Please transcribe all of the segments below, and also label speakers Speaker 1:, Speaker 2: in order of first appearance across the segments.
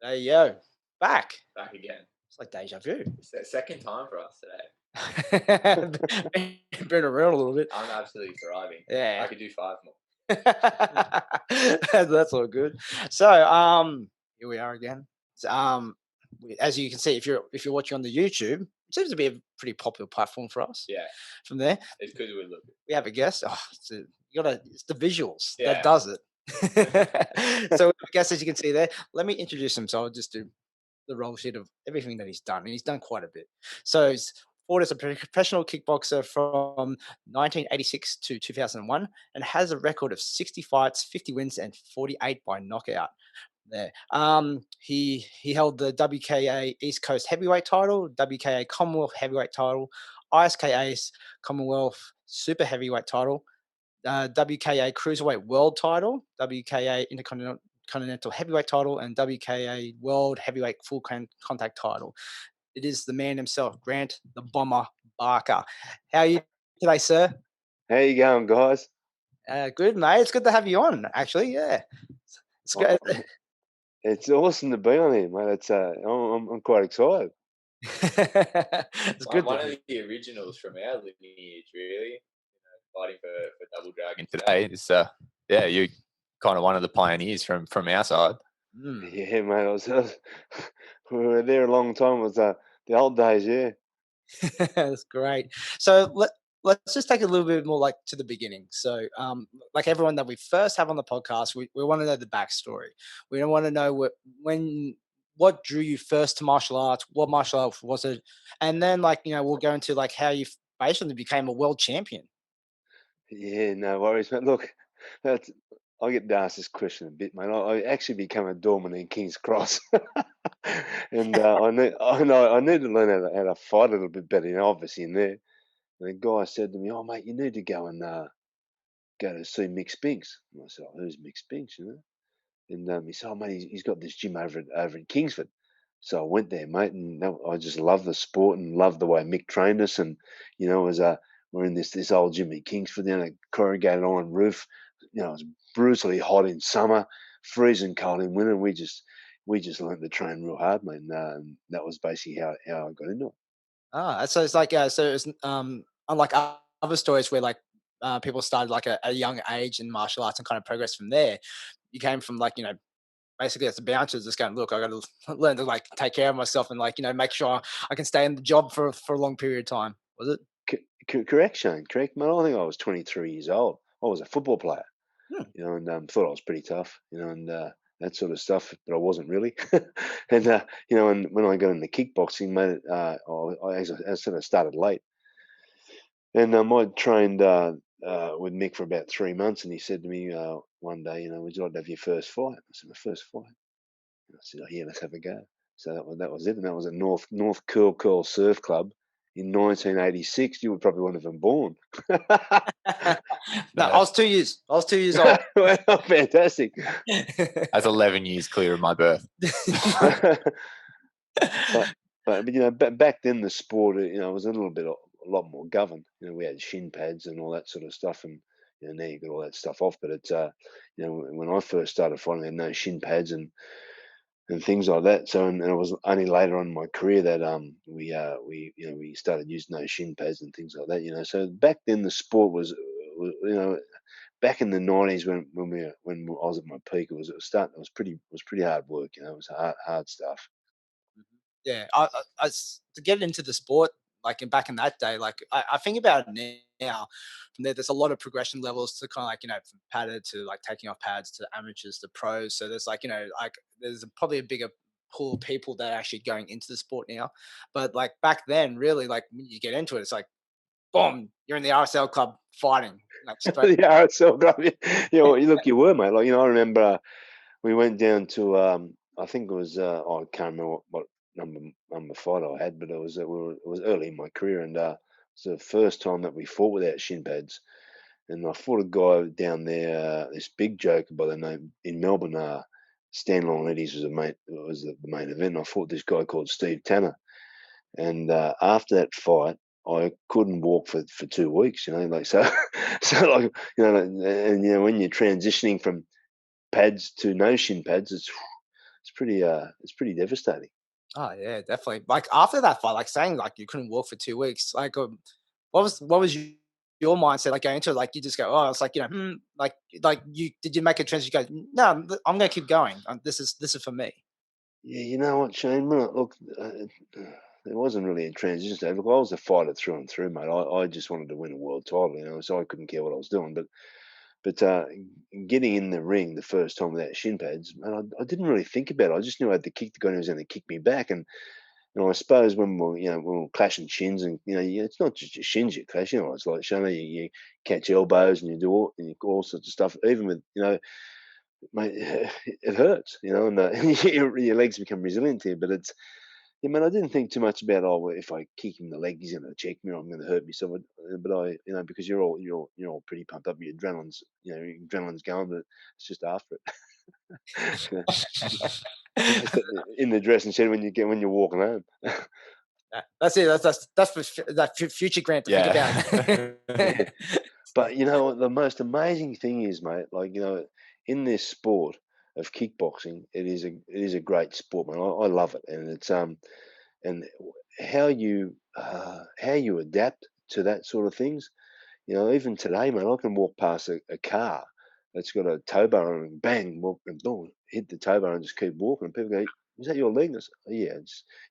Speaker 1: There you go. Back.
Speaker 2: Back again.
Speaker 1: It's like deja vu.
Speaker 2: It's the second time for us today.
Speaker 1: Been around a little bit.
Speaker 2: I'm absolutely thriving.
Speaker 1: Yeah.
Speaker 2: I could do 5 more.
Speaker 1: That's all good. So, here we are again. So, as you can see, if you're watching on the YouTube, it seems to be a pretty popular platform for us.
Speaker 2: Yeah,
Speaker 1: From there,
Speaker 2: it's because we look.
Speaker 1: we have a guest. It's the visuals that
Speaker 2: Yeah.
Speaker 1: does it. So, I guess as you can see there, let me introduce him. So I'll just do the roll sheet of everything that he's done, and he's done quite a bit. So he's fought as a professional kickboxer from 1986 to 2001, and has a record of 60 fights, 50 wins, and 48 by knockout. There, he held the WKA East Coast Heavyweight title, WKA Commonwealth Heavyweight title, ISKA's Commonwealth Super Heavyweight title, WKA Cruiserweight World title, WKA Intercontinental Heavyweight title, and WKA World Heavyweight Full Contact title. It is the man himself, Grant the Bomber Barker. How are you today, sir?
Speaker 3: How you going, guys?
Speaker 1: Good, mate. It's good to have you on, actually. Yeah. It's
Speaker 3: Oh,
Speaker 1: good.
Speaker 3: it's awesome to be on here, mate. I'm quite excited.
Speaker 1: It's
Speaker 2: I'm
Speaker 1: good.
Speaker 2: one of the originals from our lineage, really. Fighting for Double Dragon today. It's yeah, you kind of one of the pioneers from our side.
Speaker 3: Yeah, mate. We were there a long time. It was the old days, yeah.
Speaker 1: That's great. So let's just take a little bit more like to the beginning. So, like everyone that we first have on the podcast, we want to know the backstory. We don't want to know what drew you first to martial arts, what martial art was it, and then we'll go into like how you basically became a world champion.
Speaker 3: Yeah, no worries, mate. Look, that's I get asked this question a bit, mate. I actually became a doorman in King's Cross, and I need to learn how to fight a little bit better. Obviously in there. And the guy said to me, "Oh, mate, you need to go and go to see Mick Spinks." And I said, "Oh, who's Mick Spinks?" And he said, "Oh, mate, he's got this gym over in Kingsford." So I went there, mate, and I just love the sport and love the way Mick trained us. And it was we're in this old gym in Kingsford, a corrugated iron roof. It was brutally hot in summer, freezing cold in winter. We just learned to train real hard, mate. And that was basically how I got into it.
Speaker 1: So it's like so it's unlike other stories where people started like a young age in martial arts and kind of progress from there. You came from basically as a bouncer, just going, look, I got to learn to take care of myself and make sure I can stay in the job for a long period of time. Was it?
Speaker 3: Correct, Shane. Correct, mate. I think I was 23 years old. I was a football player,
Speaker 1: Hmm.
Speaker 3: and thought I was pretty tough, and that sort of stuff, but I wasn't really. And and when I got into kickboxing, mate, I sort of started late, and I trained with Mick for about 3 months, and he said to me one day, would you like to have your first fight? I said, my first fight. And I said, oh, yeah, let's have a go. So that was it, and that was at North Curl Surf Club in 1986. You were probably one of them born.
Speaker 1: No, I was 2 years. I was 2 years old.
Speaker 3: Well, fantastic.
Speaker 2: That's 11 years clear of my birth.
Speaker 3: but back then the sport, was a lot more governed. We had shin pads and all that sort of stuff, and now you got all that stuff off. But it's when I first started fighting, I had no shin pads and things like that. So and it was only later on in my career that we started using those shin pads and things like that. So back then the sport was back in the 90s when I was at my peak, it was pretty hard work. It was hard stuff.
Speaker 1: Yeah, to get into the sport, back in that day, I think about it now. From there's a lot of progression levels to kind of from padded to taking off pads to amateurs to pros. So there's there's probably a bigger pool of people that are actually going into the sport now. But back then, really, when you get into it, it's boom, you're in the RSL club fighting. Straight.
Speaker 3: The RSL club. Look, you were, mate. I remember we went down to I think it was I can't remember what number fight I had, but it was early in my career, and it was the first time that we fought without shin pads. And I fought a guy down there, this big joker by the name in Melbourne. Stan Longinidis was the main event. And I fought this guy called Steve Tanner, and after that fight, I couldn't walk for 2 weeks. So and when you're transitioning from pads to no shin pads, it's it's pretty devastating.
Speaker 1: Oh yeah, definitely. Like after that fight, like saying like you couldn't walk for 2 weeks, like what was your mindset like going into it? Like you just go, oh, it's like like you did you make a transition? You go, no, I'm gonna keep going. This is for me.
Speaker 3: Yeah, you know what, Shane? Look, there wasn't really a transition stage. Look, I was a fighter through and through, mate. I just wanted to win a world title, so I couldn't care what I was doing. But getting in the ring the first time without shin pads, man, I didn't really think about it. I just knew I had to kick the guy who was going to kick me back. And I suppose when we're clashing shins, and it's not just your shins you clash. It's like Shane, you catch elbows and you do all sorts of stuff. Even with mate, it hurts, and your legs become resilient here. But yeah, man, I didn't think too much about well, if I kick him in the leg, he's going to check me, or I'm going to hurt myself. But because you're all pretty pumped up, your adrenaline's going, but it's just after it. Just in the dressing shed when you're walking home.
Speaker 1: That's it. That's for that future Grant to think about.
Speaker 3: But the most amazing thing is, mate, like in this sport of kickboxing, it is a great sport, man. I love it, and it's and how you adapt to that sort of things. Even today, man, I can walk past a car that's got a tow bar on and bang, walk and boom, hit the tow bar and just keep walking. And people go, "Is that your leg?" And I say, "Oh, yeah."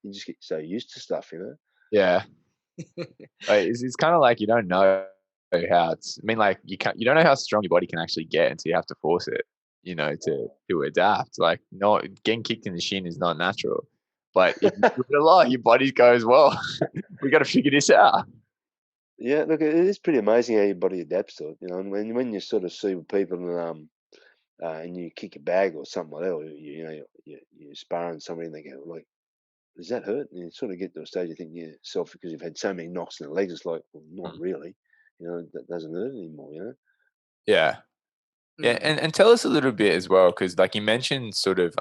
Speaker 3: You just get so used to stuff,
Speaker 2: Yeah. It's kind of like you don't know how it's. I mean, like you don't know how strong your body can actually get until you have to force it. To adapt. Like, not getting kicked in the shin is not natural. But if you do it a lot, your body goes, well, we got to figure this out.
Speaker 3: Yeah, look, it is pretty amazing how your body adapts to it. And when you sort of see people and you kick a bag or something like that, or you sparring somebody and they go like, "Does that hurt?" And you sort of get to a stage you think yourself because you've had so many knocks in the legs, it's like, well, not really. That doesn't hurt anymore.
Speaker 2: Yeah. Yeah, and tell us a little bit as well, because like you mentioned, sort of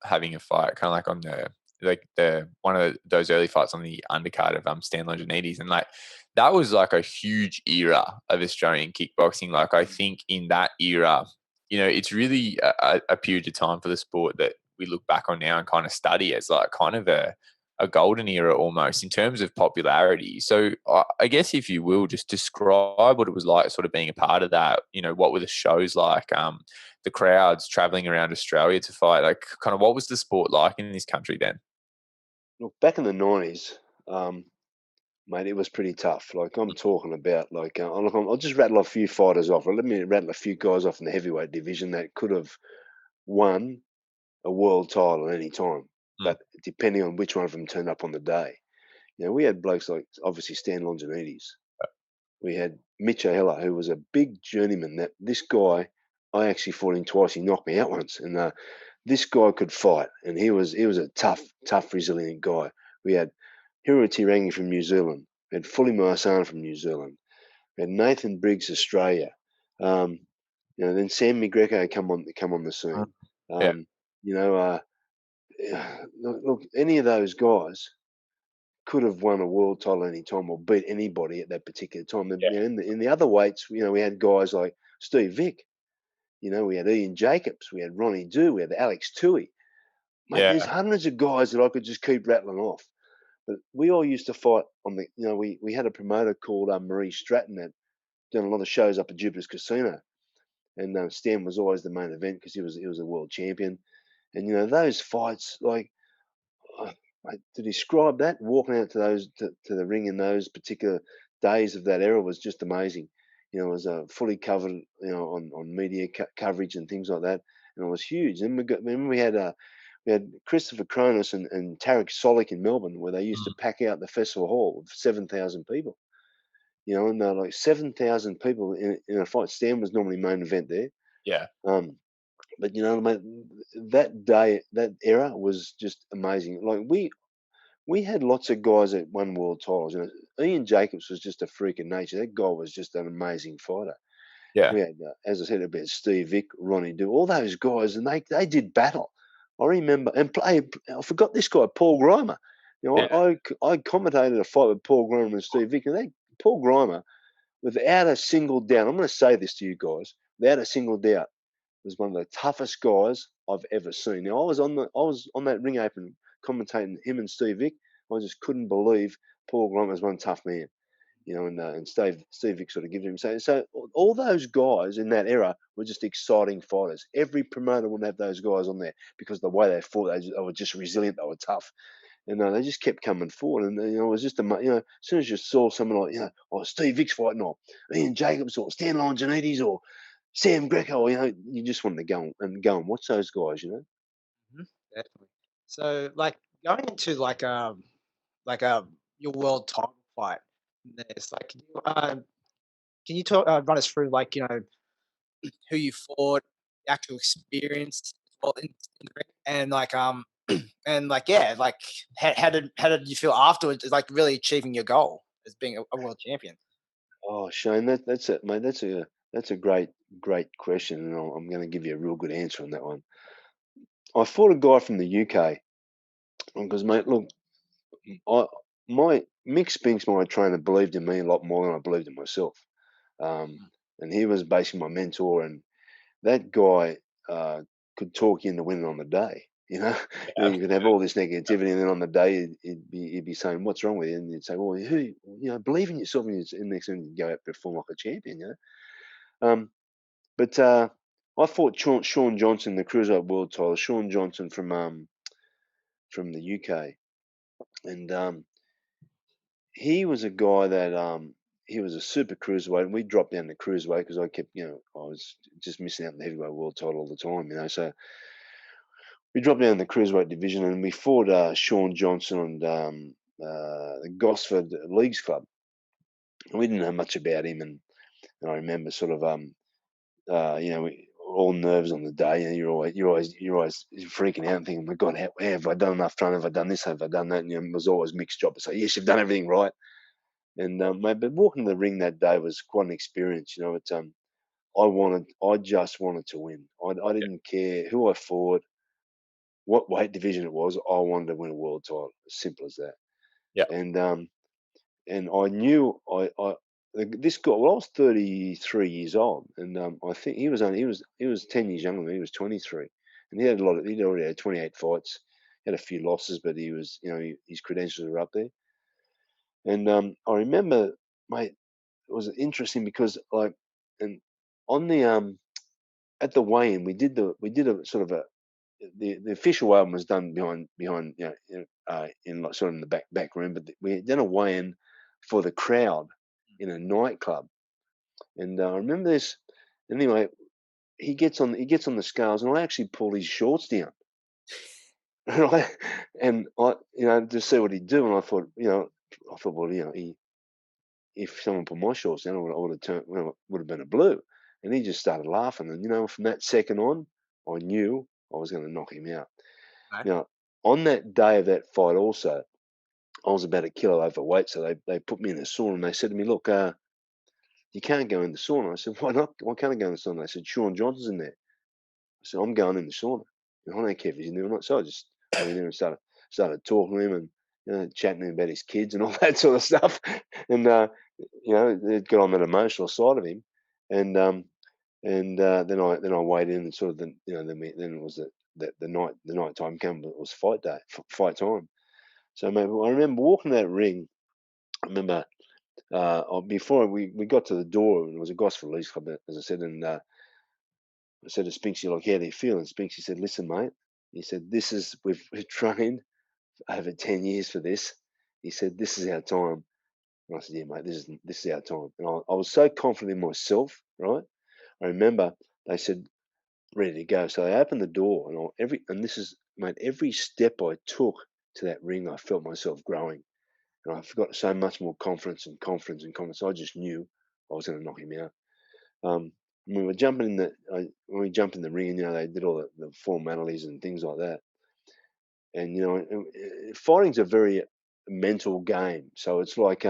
Speaker 2: having a fight, kind of like on the one of those early fights on the undercard of Stan Longinidis, and like that was like a huge era of Australian kickboxing. Like I think in that era, it's really a period of time for the sport that we look back on now and kind of study as like kind of a golden era almost in terms of popularity. So I guess if you will just describe what it was like sort of being a part of that, what were the shows like, the crowds traveling around Australia to fight, like kind of what was the sport like in this country then?
Speaker 3: Look, back in the 90s, mate, it was pretty tough. Like I'm talking about, like I'll just rattle a few fighters off. Or let me rattle a few guys off in the heavyweight division that could have won a world title at any time, but depending on which one of them turned up on the day. We had blokes like obviously Stan Longinidis. We had Mitch O'Heller, who was a big journeyman. That this guy, I actually fought him twice. He knocked me out once, and this guy could fight, and he was a tough, resilient guy. We had Hiro Tirangi from New Zealand. We had Fully Moasana from New Zealand. We had Nathan Briggs, Australia. Then Sam McGreco come on the scene.
Speaker 2: Yeah.
Speaker 3: Look, any of those guys could have won a world title any time or beat anybody at that particular time.
Speaker 2: Yeah.
Speaker 3: In the other weights, we had guys like Steve Vick. We had Ian Jacobs, we had Ronnie Dew, we had Alex Toohey. Mate, there's hundreds of guys that I could just keep rattling off. But we all used to fight on the, we had a promoter called Marie Stratton that done a lot of shows up at Jupiter's Casino. And Stan was always the main event because he was a world champion. And those fights, like, mate, to describe that, walking out to the ring in those particular days of that era was just amazing. It was fully covered, on media coverage and things like that, and it was huge. And we had Christopher Cronus and Tarek Solik in Melbourne, where they used to pack out the festival hall with 7,000 people. And like 7,000 people in a fight. Stan was normally main event there.
Speaker 2: Yeah.
Speaker 3: But mate, that day, that era was just amazing. Like we had lots of guys that won world titles. Ian Jacobs was just a freak of nature. That guy was just an amazing fighter.
Speaker 2: Yeah.
Speaker 3: We had, as I said, about Steve Vick, Ronnie Dew, all those guys, and they did battle. I remember, and I forgot this guy, Paul Grimer. I commentated a fight with Paul Grimer and Steve Vick, and Paul Grimer, without a single doubt, I'm going to say this to you guys, without a single doubt, was one of the toughest guys I've ever seen. Now I was on that ring apron commentating him and Steve Vick. I just couldn't believe Paul Grant was one tough man, and Steve Vick sort of gives him. So all those guys in that era were just exciting fighters. Every promoter would have those guys on there because the way they fought, they were just resilient, they were tough. And they just kept coming forward, and it was just as soon as you saw someone like Steve Vick's fighting, or Ian Jacobs, or Stan Longinidis, or Sam Greco, you just wanted to go and watch those guys,
Speaker 1: Mhm, definitely. So, like, going into your world title fight, there's like, can you talk run us through, like, who you fought, the actual experience, well, in the ring, and like and like, yeah, like, how did you feel afterwards? Like, really achieving your goal as being a world champion.
Speaker 3: Oh, Shane, that's it, mate. That's a great question, and I'm going to give you a real good answer on that one. I fought a guy from the UK because, mate, look, I my Mick Spinks, my trainer, believed in me a lot more than I believed in myself. Um, and he was basically my mentor, and that guy could talk you into winning on the day. You could have all this negativity, and then on the day he'd be saying, "What's wrong with you?" And you'd say, "Well, believe in yourself," and next thing you'd go out and perform like a champion. But I fought Sean Johnson, the cruiserweight world title. Sean Johnson from the UK, and he was a guy that he was a super cruiserweight, and we dropped down to cruiserweight because I kept, I was just missing out on the heavyweight world title all the time. So we dropped down in the cruiserweight division, and we fought Sean Johnson and the Gosford Leagues Club. And we didn't know much about him, and I remember sort of all nerves on the day, and you're always freaking out and thinking, "My God, have I done enough training? Have I done this? Have I done that?" And it was always mixed job to say, "Yes, you've done everything right." And mate, but walking the ring that day was quite an experience. I just wanted to win. I didn't care who I fought, what weight division it was. I wanted to win a world title. As simple as that.
Speaker 2: Yeah.
Speaker 3: And I knew this guy. Well, I was 33 years old, and I think he was 10 years younger than me. He was 23, and he'd already had 28 fights. Had a few losses, but he was, his credentials were up there. And I remember, mate, it was interesting because and on the at the weigh-in we did a sort of the official weigh-in was done behind in like sort of in the back room, but we had done a weigh-in for the crowd in a nightclub. And I remember this. Anyway, he gets on the scales, and I actually pulled his shorts down. Right, and I to see what he'd do, and I thought, well, if someone put my shorts down, I would have turned, would have been a blue. And he just started laughing. And, from that second on, I knew I was going to knock him out.
Speaker 1: Okay.
Speaker 3: On that day of that fight also, I was about a kilo overweight. So they put me in the sauna, and they said to me, "Look, you can't go in the sauna." I said, "Why not? Why can't I go in the sauna?" They said, "Sean Johnson's in there." I said, "I'm going in the sauna. I don't care if he's in there or not." So I just went in there and started talking to him, and chatting to him about his kids and all that sort of stuff. And it got on that emotional side of him. And then I weighed in, and sort of then it was the night time came, but it was fight day, fight time. So maybe I remember walking that ring. I remember before we got to the door, and it was a Gosford Leagues Club, as I said, and I said to Spinksy, like, "How do you feel?" And Spinksy said, "Listen, mate," he said, we've trained over 10 years for this." He said, "This is our time." And I said, "Yeah, mate, this is our time." And I was so confident in myself, right? I remember they said, "Ready to go." So they opened the door, and every step I took to that ring, I felt myself growing, and I got so much more confidence and confidence and confidence. I just knew I was going to knock him out. When we jumped in the ring, they did all the formalities and things like that. And fighting's a very mental game. So it's like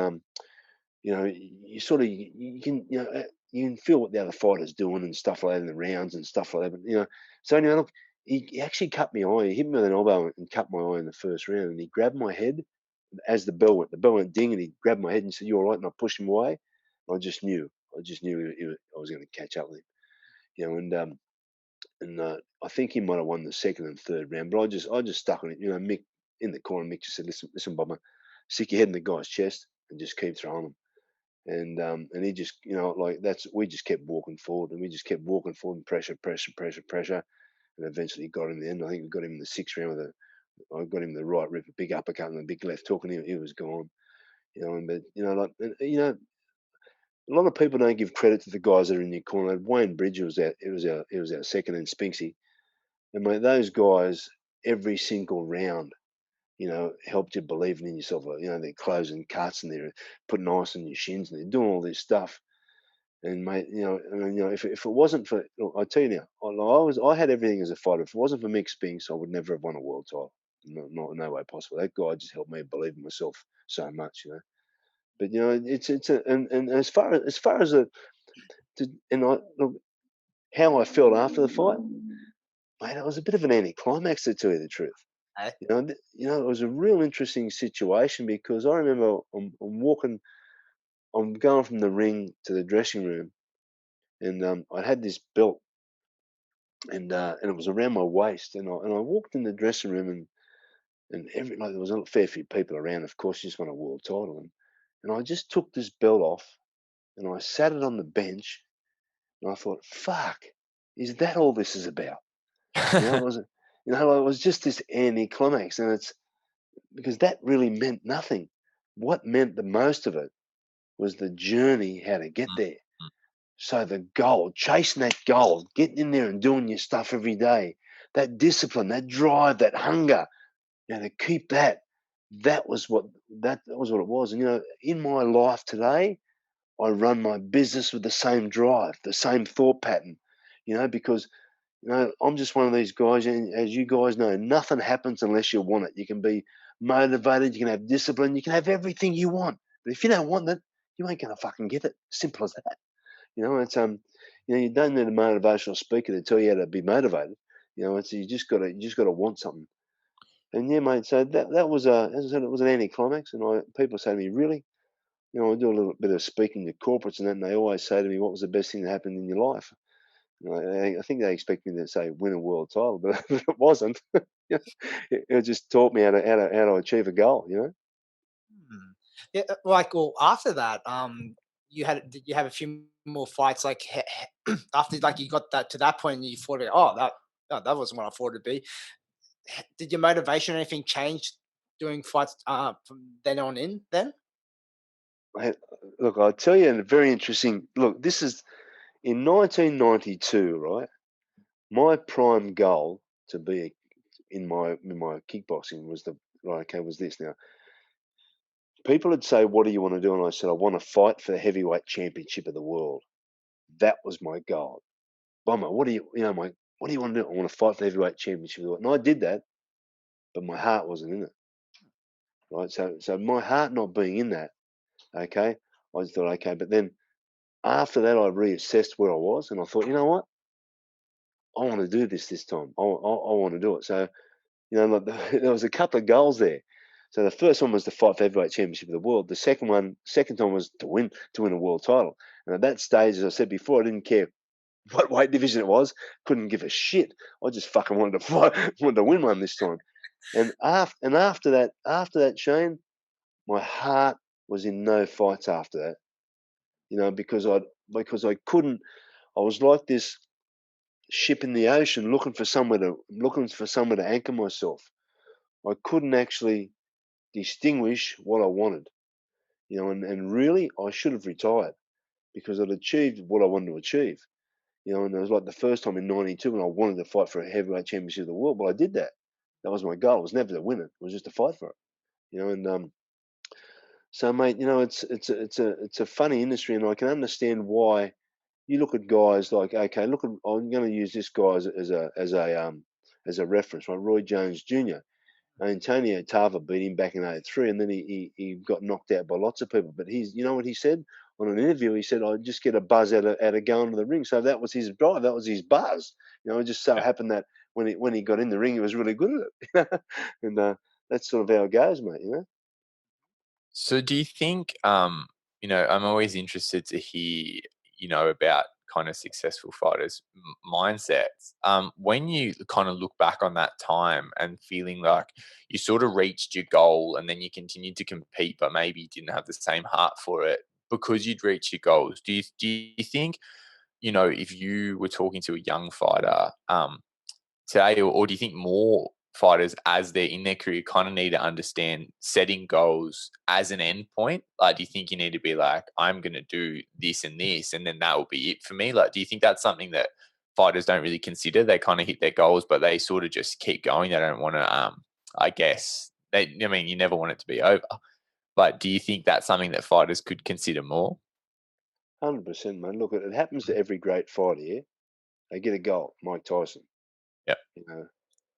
Speaker 3: you sort of you can feel what the other fighter's doing and stuff like that in the rounds and stuff like that. But so anyway, look, he actually cut my eye. He hit me with an elbow and cut my eye in the first round. And he grabbed my head as the bell went ding, and he grabbed my head and said, "You all right?" And I pushed him away. I just knew I was going to catch up with him. And and I think he might have won the second and third round, but I just stuck on it. You know, Mick in the corner, Mick just said, listen, Bob, stick your head in the guy's chest and just keep throwing him. And he just, you know, like we just kept walking forward, and we just kept walking forward, and pressure, and eventually got him in the end. I think we got him in the sixth round I got him the right rip, a big uppercut and a big left hook, and he was gone. You know, but you know, like you know, a lot of people don't give credit to the guys that are in your corner. Wayne Bridge was out. It was our second, and Spinksy, and mate, those guys every single round, you know, helped you believing in yourself. You know, they're closing cuts and they're putting ice on your shins and they're doing all this stuff. And mate, you know, if it wasn't for, look, I tell you now, I had everything as a fighter. If it wasn't for Mick Spinks, I would never have won a world title. No way possible. That guy just helped me believe in myself so much, you know. But you know, and as far as look, how I felt after the fight, mate, it was a bit of an anticlimax, to tell you the truth.
Speaker 1: Eh?
Speaker 3: You know, it was a real interesting situation because I remember I'm walking, I'm going from the ring to the dressing room, and I had this belt, and it was around my waist, and I walked in the dressing room, and like there was a fair few people around. Of course, you just won a world title, and I just took this belt off, and I sat it on the bench, and I thought, fuck, is that all this is about? You know, it was just this anticlimax, and it's because that really meant nothing. What meant the most of it was the journey, how to get there. So the goal, chasing that goal, getting in there and doing your stuff every day, that discipline, that drive, that hunger, you know, to keep that. That was what it was. And you know, in my life today, I run my business with the same drive, the same thought pattern. You know, because you know, I'm just one of these guys, and as you guys know, nothing happens unless you want it. You can be motivated, you can have discipline, you can have everything you want. But if you don't want it, you ain't gonna fucking get it. Simple as that. You know, it's you know, you don't need a motivational speaker to tell you how to be motivated. You know, it's you just gotta want something. And yeah, mate. So that was as I said, it was an anticlimax. And people say to me, really, you know, I do a little bit of speaking to corporates and that, and they always say to me, what was the best thing that happened in your life? You know, I think they expect me to say win a world title, but it wasn't. It just taught me how to achieve a goal. You know.
Speaker 1: Hmm. Yeah, like, well, after that, did you have a few more fights? Like, after, like, you got that to that point, and you thought, that wasn't what I thought it'd be. Did your motivation or anything change doing fights from then on in? Then,
Speaker 3: Mate, look, I'll tell you a very interesting. Look, this is in 1992, right? My prime goal to be in my kickboxing was was this. Now, people would say, "What do you want to do?" And I said, "I want to fight for the heavyweight championship of the world." That was my goal. Bomber, what do you what do you want to do? I want to fight for the heavyweight championship of the world. And I did that, but my heart wasn't in it. Right. So my heart not being in that, okay, I just thought, okay. But then after that, I reassessed where I was, and I thought, you know what? I want to do this time. I want to do it. So, you know, like there was a couple of goals there. So the first one was to fight for heavyweight championship of the world. The second time was to win a world title. And at that stage, as I said before, I didn't care what weight division it was. Couldn't give a shit. I just fucking wanted to fight, wanted to win one this time. And after that, Shane, my heart was in no fights after that. You know, because I couldn't. I was like this ship in the ocean looking for somewhere to anchor myself. I couldn't actually distinguish what I wanted. You know, and really I should have retired because I'd achieved what I wanted to achieve. You know, and it was like the first time in '92 when I wanted to fight for a heavyweight championship of the world. Well, I did that. That was my goal. It was never to win it. It was just to fight for it. You know, and so mate, you know, it's a funny industry, and I can understand why you look at guys like, okay, I'm going to use this guy as a reference, right? Roy Jones Jr. Antonio Tava beat him back in '03, and then he got knocked out by lots of people. But you know what he said on an interview? He said, "I just get a buzz out of going to the ring." So that was his drive. That was his buzz. You know, it just so happened that when he got in the ring, he was really good at it. And that's sort of how it goes, mate. You know.
Speaker 2: So do you think, you know, I'm always interested to hear, you know, about kind of successful fighters' mindsets. When you kind of look back on that time and feeling like you sort of reached your goal and then you continued to compete, but maybe you didn't have the same heart for it because you'd reached your goals. Do you think, if you were talking to a young fighter today, or do you think more fighters as they're in their career kind of need to understand setting goals as an end point? Like, do you think you need to be like, I'm going to do this and this, and then that will be it for me? Like, do you think that's something that fighters don't really consider? They kind of hit their goals, but they sort of just keep going. They don't want to, I guess, you never want it to be over. But do you think that's something that fighters could consider more?
Speaker 3: 100%, mate. Look, it happens to every great fighter, yeah? They get a goal. Mike Tyson,
Speaker 2: Yeah.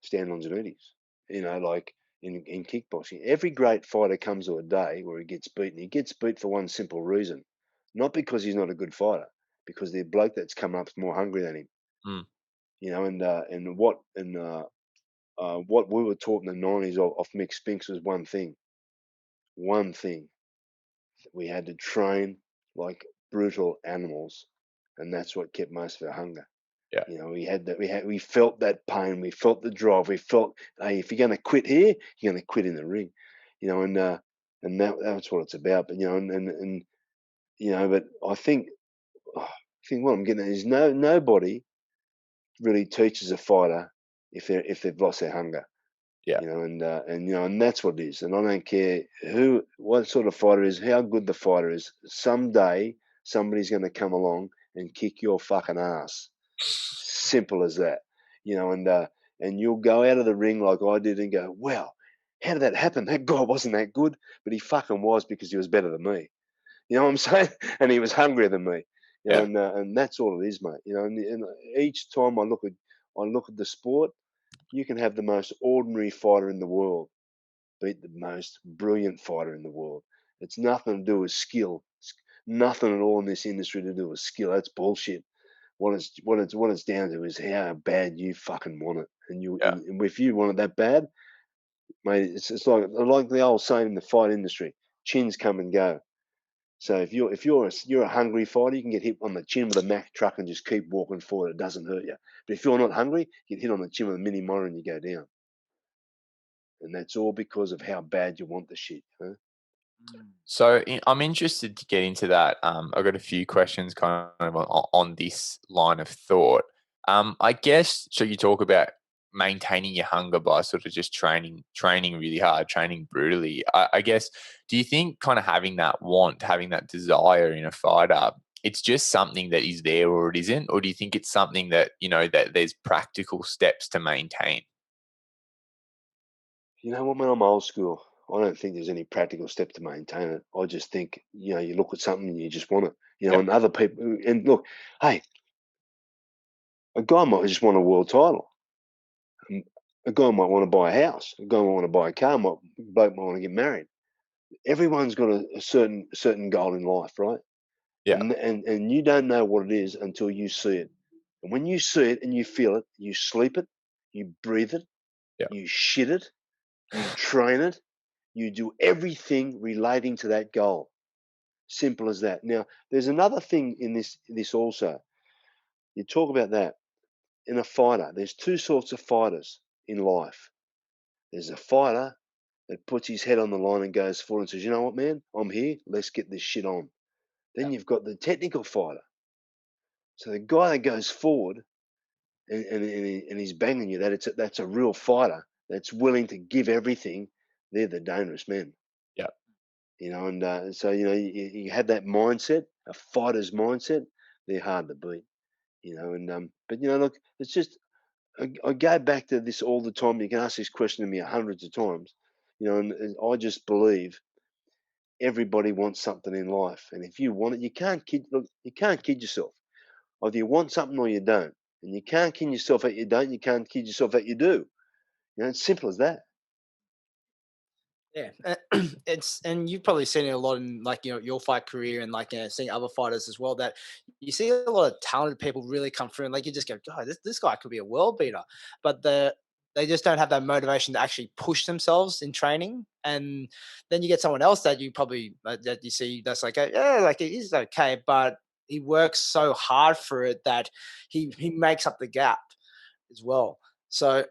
Speaker 3: Stan Longinidis, like in kickboxing. Every great fighter comes to a day where he gets beaten. He gets beat for one simple reason. Not because he's not a good fighter, because the bloke that's come up is more hungry than him.
Speaker 2: Mm.
Speaker 3: What we were taught in the 90s off Mick Spinks was one thing. We had to train like brutal animals, and that's what kept most of our hunger.
Speaker 2: Yeah.
Speaker 3: We felt that pain, we felt the drive, we felt, hey, if you're going to quit here, you're going to quit in the ring, and that's what it's about. But but I think what I'm getting at is nobody really teaches a fighter if they've lost their hunger.
Speaker 2: Yeah.
Speaker 3: And that's what it is. And I don't care what sort of fighter is, how good the fighter is. Someday somebody's going to come along and kick your fucking ass. Simple as that. And you'll go out of the ring like I did and go, wow, how did that happen? That guy wasn't that good, but he fucking was, because he was better than me. You know what I'm saying? And he was hungrier than me. And that's all it is, mate. And each time I look at the sport, you can have the most ordinary fighter in the world beat the most brilliant fighter in the world. It's nothing to do with skill. Nothing at all in this industry to do with skill. That's bullshit. What it's down to is how bad you fucking want it. And if you want it that bad, mate, it's like the old saying in the fight industry: chins come and go. So if you're a hungry fighter, you can get hit on the chin with a Mack truck and just keep walking forward. It doesn't hurt you. But if you're not hungry, you get hit on the chin with a mini motor and you go down. And that's all because of how bad you want the shit. Huh?
Speaker 2: So I'm interested to get into that. I've got a few questions kind of on this line of thought. I guess, so you talk about maintaining your hunger by sort of just training really hard, training brutally. I guess, do you think kind of having that want, having that desire in a fighter, it's just something that is there or it isn't? Or do you think it's something that, that there's practical steps to maintain?
Speaker 3: You know what, man? I'm old school. I don't think there's any practical step to maintain it. I just think, you look at something and you just want it. And other people, and look, hey, a guy might just want a world title. A guy might want to buy a house. A guy might want to buy a car. A bloke might want to get married. Everyone's got a certain goal in life, right?
Speaker 2: Yeah.
Speaker 3: And you don't know what it is until you see it. And when you see it and you feel it, you sleep it, you breathe it, you shit it, you train it, you do everything relating to that goal. Simple as that. Now, there's another thing in this also. You talk about that. In a fighter, there's two sorts of fighters in life. There's a fighter that puts his head on the line and goes forward and says, you know what, man, I'm here. Let's get this shit on. Then you've got the technical fighter. So the guy that goes forward and he's banging you, that's a real fighter that's willing to give everything. They're the dangerous men.
Speaker 2: Yeah.
Speaker 3: So you have that mindset, a fighter's mindset. They're hard to beat. But look, it's just I go back to this all the time. You can ask this question to me hundreds of times. And I just believe everybody wants something in life, and if you want it, you can't kid yourself. Either you want something or you don't, and you can't kid yourself that you don't. You can't kid yourself that you do. It's simple as that.
Speaker 1: Yeah, and you've probably seen it a lot in your fight career and seeing other fighters as well, that you see a lot of talented people really come through and you just go, God, this guy could be a world beater, but they just don't have that motivation to actually push themselves in training. And then you get someone else that you probably that you see that's it is okay, but he works so hard for it that he makes up the gap as well. So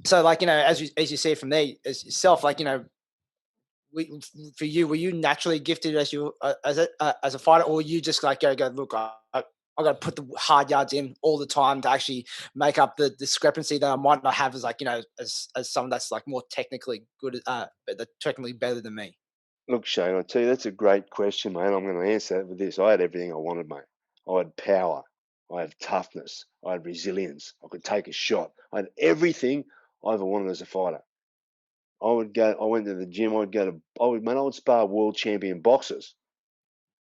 Speaker 1: so like, as you see it from there as yourself, like, for you, were you naturally gifted as as a fighter, or you just like go look, I got to put the hard yards in all the time to actually make up the discrepancy that I might not have as like, as someone that's like more technically good, technically better than me.
Speaker 3: Look, Shane, I tell you, that's a great question, mate. I'm going to answer that with this. I had everything I wanted, mate. I had power. I had toughness. I had resilience. I could take a shot. I had everything I ever wanted as a fighter. I went to the gym. I would spar world champion boxers,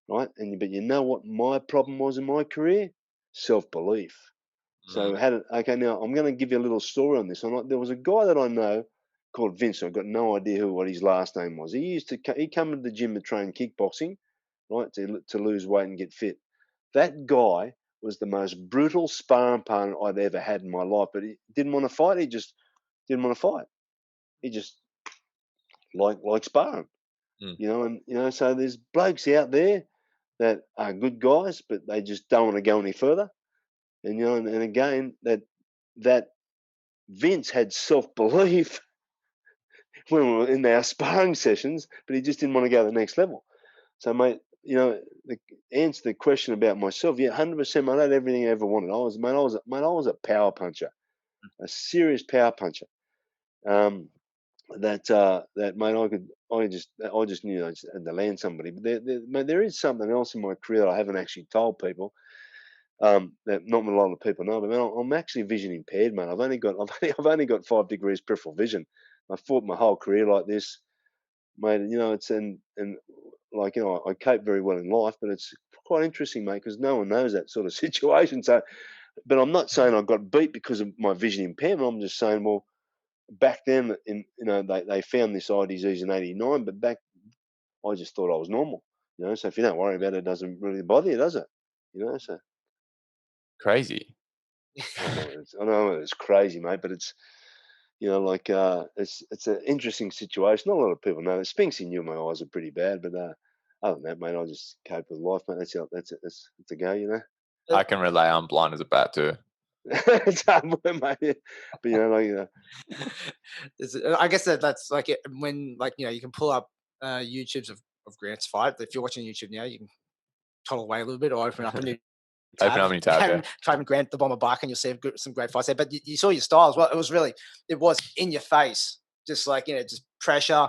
Speaker 3: right? But you know what my problem was in my career? Self-belief. So okay, now I'm going to give you a little story on this. There was a guy that I know called Vince. I've got no idea what his last name was. He come to the gym to train kickboxing, right, to lose weight and get fit. That guy was the most brutal sparring partner I'd ever had in my life. But he didn't want to fight. He just didn't want to fight. He just like sparring, And so there's blokes out there that are good guys, but they just don't want to go any further. And again, that Vince had self-belief when we were in our sparring sessions, but he just didn't want to go to the next level. So, mate, answer the question about myself, 100%, mate, I had everything I ever wanted. I was a power puncher, a serious power puncher. Mate, I just knew I just had to land somebody. But mate, there is something else in my career that I haven't actually told people. That not a lot of people know, but man, I'm actually vision impaired, man. I've only got 5 degrees peripheral vision. I fought my whole career like this, mate. It's and like I cope very well in life, but it's quite interesting, mate, because no one knows that sort of situation. So, but I'm not saying I got beat because of my vision impairment. I'm just saying, well, back then, they found this eye disease in '89, but back I just thought I was normal. So if you don't worry about it, it doesn't really bother you, does it? So.
Speaker 2: Crazy.
Speaker 3: I know it's crazy, mate, but it's it's an interesting situation. Not a lot of people know. Spinksy knew my eyes are pretty bad, but other than that, mate, I just cope with life, mate. That's a go,
Speaker 2: I can relay. I'm blind as a bat too.
Speaker 3: It's hard work, mate. But
Speaker 1: I guess that's like it when you can pull up YouTubes of Grant's fight. If you're watching YouTube now, you can toddle away a little bit or open up a new
Speaker 2: Open up a new tab,
Speaker 1: type in Grant the Bomber Bark, and you'll see some great fights there. But you saw your style as well. It was in your face, just like just pressure,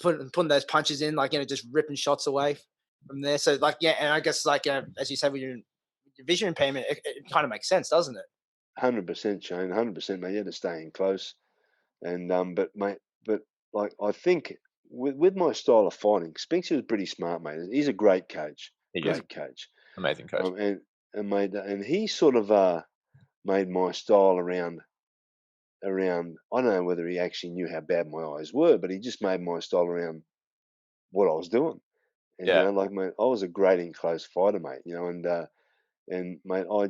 Speaker 1: putting those punches in, just ripping shots away from there. So and I guess as you said, with your vision impairment, it kind of makes sense, doesn't it?
Speaker 3: 100%, Shane. 100%, mate. You had to stay in close, and but mate, but like I think with my style of fighting, Spinksy was pretty smart, mate. He's a great coach. Great coach.
Speaker 2: Amazing coach.
Speaker 3: And he sort of made my style around. I don't know whether he actually knew how bad my eyes were, but he just made my style around what I was doing. And mate, I was a great in close fighter, mate. And mate, I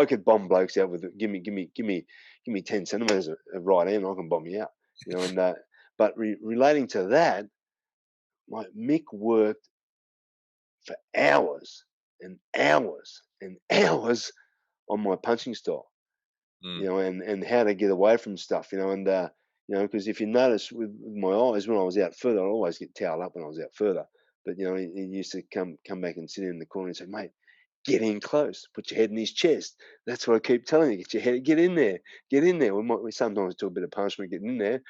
Speaker 3: could bomb blokes out with give me 10 centimeters of right hand, I can bomb you out. But relating to that, my Mick worked for hours and hours and hours on my punching style, and how to get away from stuff, because if you notice with my eyes, when I was out further, I always get toweled up when I was out further. But he used to come back and sit in the corner and say, "Mate, get in close, put your head in his chest." That's what I keep telling you. Get in there, get in there. We sometimes do a bit of punishment getting in there.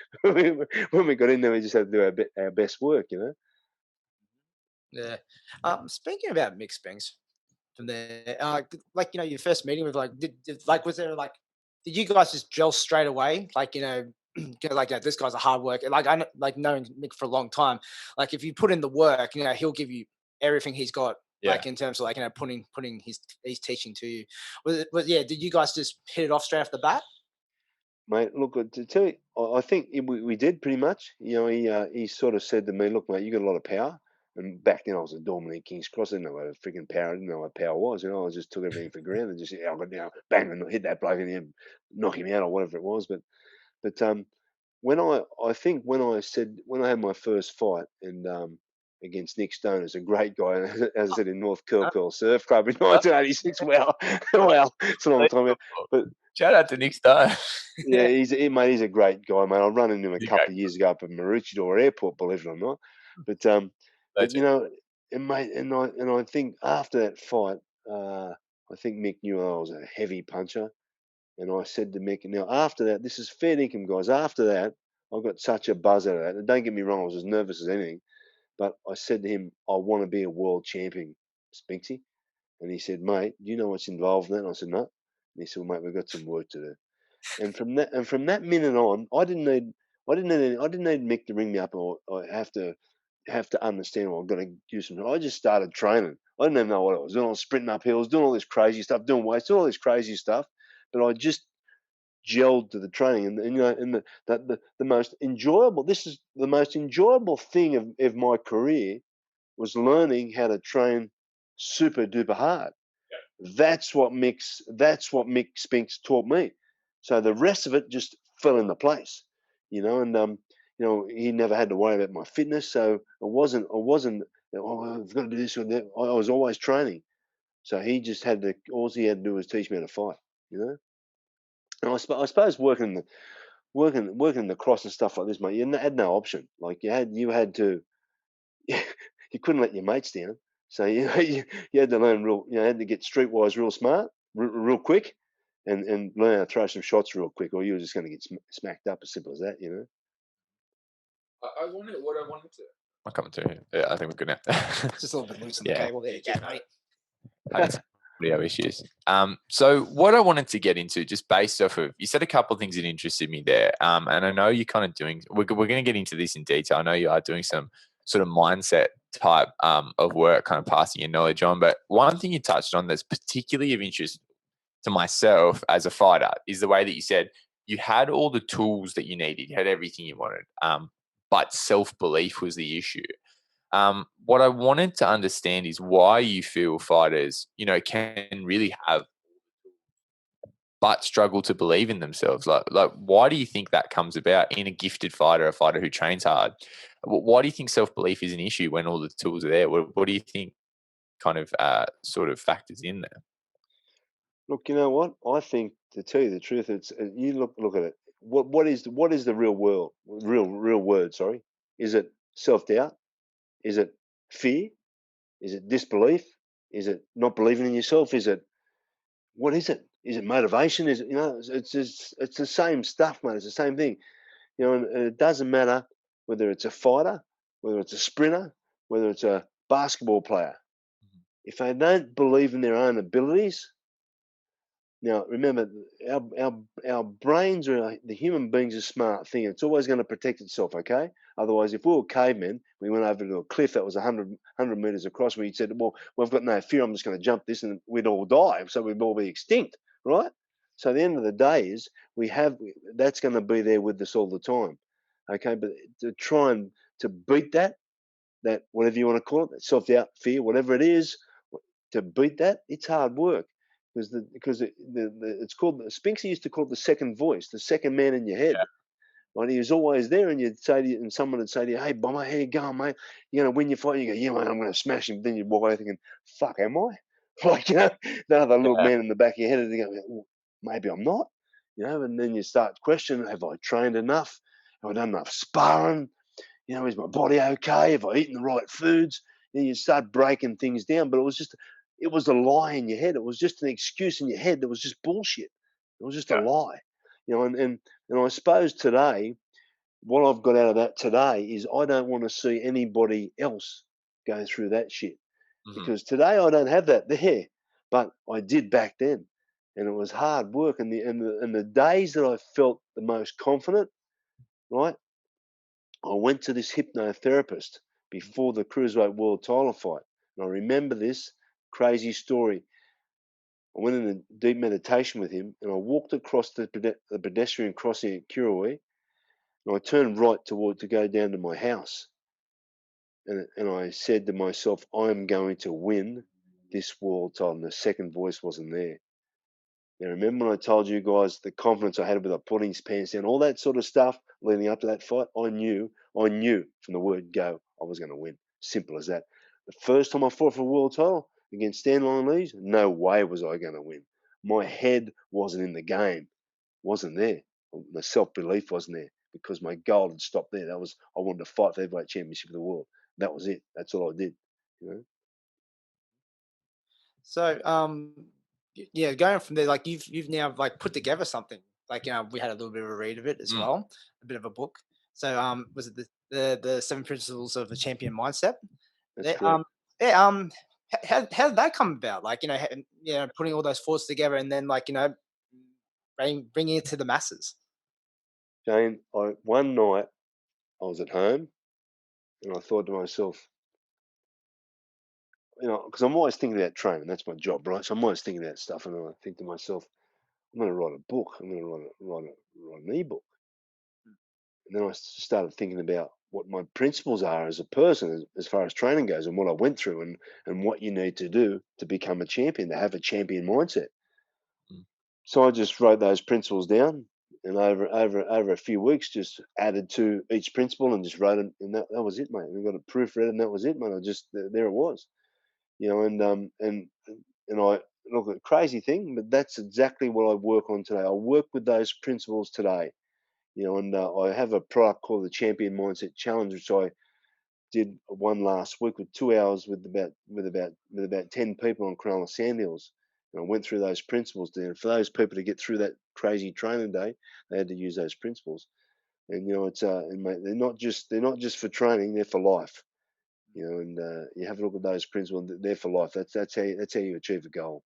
Speaker 3: When we got in there, we just had to do our best work,
Speaker 1: Yeah. Speaking about Mick Spinks from there, your first meeting with was there did you guys just gel straight away? This guy's a hard worker. I know, knowing Mick for a long time, if you put in the work, he'll give you everything he's got. In terms of putting his teaching to you. Did you guys just hit it off straight off the bat?
Speaker 3: Mate, look, to tell you, I think we did pretty much. He sort of said to me, "Look, mate, you got a lot of power." And back then, I was a doorman in King's Cross. I didn't know what freaking power. I didn't know what power was. I just took everything for granted and just I got bang and hit that bloke and then knock him out or whatever it was. But when I had my first fight and against Nick Stone, who's a great guy, as I said, in North Curl Surf Club in 1986. Well, it's a long time ago. But
Speaker 2: shout out to Nick Stone.
Speaker 3: yeah, he's a great guy, mate. I ran into him a couple of years ago up at Maroochydore Airport, believe it or not. But you know, and mate, and I think after that fight, I think Mick knew I was a heavy puncher, and I said to Mick, now after that, this is fair dinkum, guys. After that, I got such a buzz out of that. And don't get me wrong, I was as nervous as anything, but I said to him, I want to be a world champion, Spinksy. And he said, mate, do you know what's involved in that? And I said, no. And he said, well, mate, we've got some work to do. And from that minute on, I didn't need Mick to ring me up or have to understand. Well, I've got to do something. I just started training. I didn't even know what I was doing. I was sprinting up hills, doing all this crazy stuff, doing weights, doing all this crazy stuff. But I just gelled to the training, and you know, and the most enjoyable. This is the most enjoyable thing of my career was learning how to train super duper hard. That's what Mick Spinks taught me. So the rest of it just fell into place, you know. And you know, he never had to worry about my fitness, so it wasn't. Oh, I've got to do this or that. I was always training, so he just had to. All he had to do was teach me how to fight, you know. And I suppose working in the cross and stuff like this, mate, you had no option. Like you had to. You couldn't let your mates down. So you had to learn had to get streetwise real smart, real quick, and learn how to throw some shots real quick, or you were just going to get smacked up. As simple as that, you know.
Speaker 2: I wanted to. I'm coming to you. Yeah, I think we're good now.
Speaker 1: Just a little bit loose on the cable. There you go, mate.
Speaker 2: Having some audio issues. So what I wanted to get into, just based off of, you said a couple of things that interested me there. And I know you're kind of doing. We're going to get into this in detail. I know you are doing some sort of mindset type of work, kind of passing your knowledge on. But one thing you touched on that's particularly of interest to myself as a fighter is the way that you said you had all the tools that you needed, you had everything you wanted, but self-belief was the issue. What I wanted to understand is why you feel fighters, you know, can really have but struggle to believe in themselves. Like why do you think that comes about in a gifted fighter, a fighter who trains hard? Why do you think self-belief is an issue when all the tools are there? What do you think kind of sort of factors in there?
Speaker 3: Look, you know what? I think, to tell you the truth, it's you look at it. What is the real world? Real word? Sorry, is it self-doubt? Is it fear? Is it disbelief? Is it not believing in yourself? Is it what is it? Is it motivation? Is it, you know? It's the same stuff, mate. It's the same thing, you know. And it doesn't matter whether it's a fighter, whether it's a sprinter, whether it's a basketball player. If they don't believe in their own abilities. Now, remember, our brains are, the human being's a smart thing. It's always going to protect itself, okay? Otherwise, if we were cavemen, we went over to a cliff that was 100 meters across, we said, well, we've got no fear, I'm just going to jump this, and we'd all die, so we'd all be extinct, right? So the end of the day is, that's going to be there with us all the time, okay? But to try and to beat that whatever you want to call it, that self-doubt, fear, whatever it is, to beat that, it's hard work. Because it's called, Spinksy used to call it the second voice, the second man in your head. Yeah. Right? He was always there, and you'd say to you, and someone would say to you, "Hey, Bomber, how you going, mate? You're gonna win your fight." You go, "Yeah, mate, I'm gonna smash him." Then you'd walk away thinking, "Fuck, am I?" Like, you know, the other little man in the back of your head, and you go, well, "Maybe I'm not." You know, and then you start questioning: Have I trained enough? Have I done enough sparring? You know, is my body okay? Have I eaten the right foods? Then you start breaking things down, but it was a lie in your head. It was just an excuse in your head that was just bullshit. It was just a lie, you know. And I suppose today, what I've got out of that today is I don't want to see anybody else go through that shit, because today I don't have that there, but I did back then, and it was hard work. And the days that I felt the most confident, right? I went to this hypnotherapist before the Cruiserweight World title fight, and I remember this crazy story. I went in a deep meditation with him, and I walked across the pedestrian crossing at Kirrawee, and I turned right to go down to my house. And I said to myself, I'm going to win this world title. And the second voice wasn't there. Now, remember when I told you guys the confidence I had without putting his pants down, all that sort of stuff leading up to that fight? I knew from the word go I was going to win. Simple as that. The first time I fought for a world title against Stan Longinidis, no way was I going to win. My head wasn't in the game, wasn't there. My self-belief wasn't there because my goal had stopped there. That was, I wanted to fight for the heavyweight championship of the world. That was it. That's all I did. You know.
Speaker 1: So, yeah, going from there, like you've now like put together something. Like, we had a little bit of a read of it as well, a bit of a book. So, was it the 7 principles of a champion mindset?
Speaker 3: That's
Speaker 1: Yeah,
Speaker 3: correct.
Speaker 1: yeah, how did that come about? Like, putting all those thoughts together and then like, bringing it to the masses.
Speaker 3: Jane, one night I was at home and I thought to myself, because I'm always thinking about training. That's my job, right? So I'm always thinking about stuff, and I think to myself, I'm going to write a book. I'm going to write an ebook. And then I started thinking about what my principles are as a person, as far as training goes, and what I went through, and what you need to do to become a champion, to have a champion mindset. So I just wrote those principles down, and over a few weeks, just added to each principle and just wrote it, and that was it, mate. And I got a proofread, and that was it, mate. I just there it was, and I look at crazy thing, but that's exactly what I work on today. I work with those principles today, and I have a product called the Champion Mindset Challenge, which I did one last week with 2 hours with about 10 people on Cronulla Sandhills. And I went through those principles there. And for those people to get through that crazy training day, they had to use those principles. And it's and mate, they're not just for training; they're for life. And you have a look at those principles; they're for life. That's how you achieve a goal.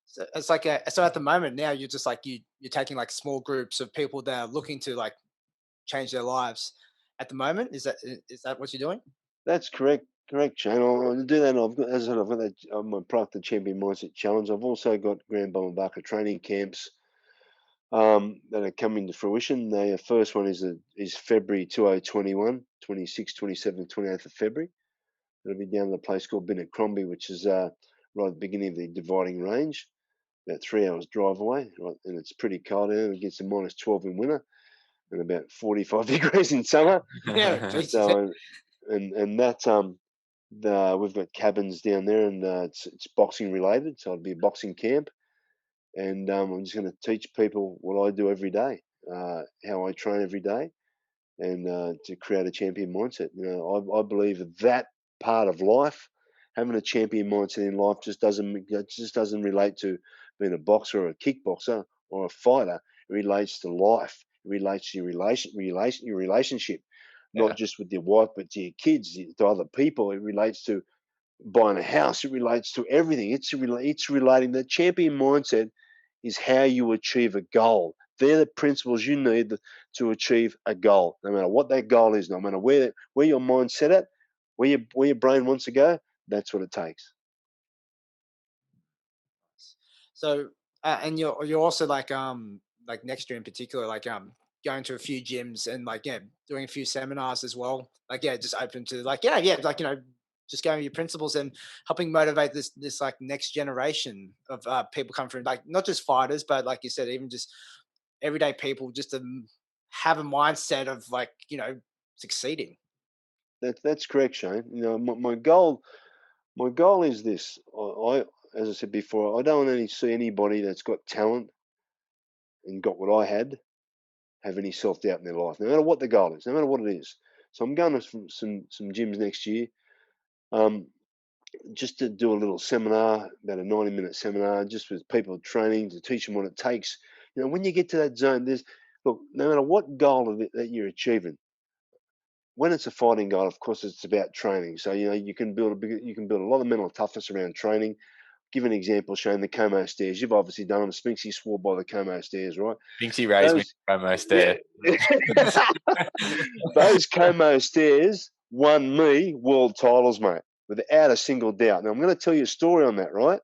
Speaker 1: So it's like so at the moment now you're just like you're taking like small groups of people that are looking to like change their lives at the moment. Is that what you're doing?
Speaker 3: That's correct, Shane. I'll do that. I've got, as I said, I've got that my product, the Champion Mindset Challenge. I've also got Grand Bumblebucker training camps that are coming to fruition. The first one is February 2021, 26th, 27th, 28th of February. It'll be down at a place called Binnicrombie, which is right at the beginning of the dividing range, about 3 hours drive away. Right, and it's pretty cold out. It gets to -12 in winter and about 45 degrees in summer.
Speaker 1: Yeah, Jesus.
Speaker 3: So, and that we've got cabins down there, and it's boxing related, so it'll be a boxing camp. And I'm just going to teach people what I do every day, how I train every day, and to create a champion mindset. I believe that part of life, having a champion mindset in life, just doesn't relate to being a boxer or a kickboxer or a fighter. It relates to life. It relates to your relationship, not just with your wife, but to your kids, to other people. It relates to buying a house. It relates to everything. It's relating. The champion mindset is how you achieve a goal. They're the principles you need to achieve a goal, no matter what that goal is, no matter where your mind's set at, where your brain wants to go. That's what it takes.
Speaker 1: So, and you're also like next year in particular, like going to a few gyms and like doing a few seminars as well. Like just open to like like just going with your principles and helping motivate this like next generation of people coming from like not just fighters, but like you said, even just everyday people, just to have a mindset of like succeeding.
Speaker 3: That's correct, Shane. My goal is this. As I said before, I don't only see anybody that's got talent and got what I had have any self-doubt in their life, no matter what the goal is, no matter what it is. So I'm going to some gyms next year, just to do a little seminar, about a 90-minute seminar, just with people training to teach them what it takes. When you get to that zone, no matter what goal that you're achieving, when it's a fighting goal, of course, it's about training. So you can build a lot of mental toughness around training. Give an example, Shane, the Como stairs. You've obviously done them. Spinksy swore by the Como stairs, right?
Speaker 2: Spinksy raised me Como stair.
Speaker 3: Those Como stairs won me world titles, mate, without a single doubt. Now, I'm going to tell you a story on that, right?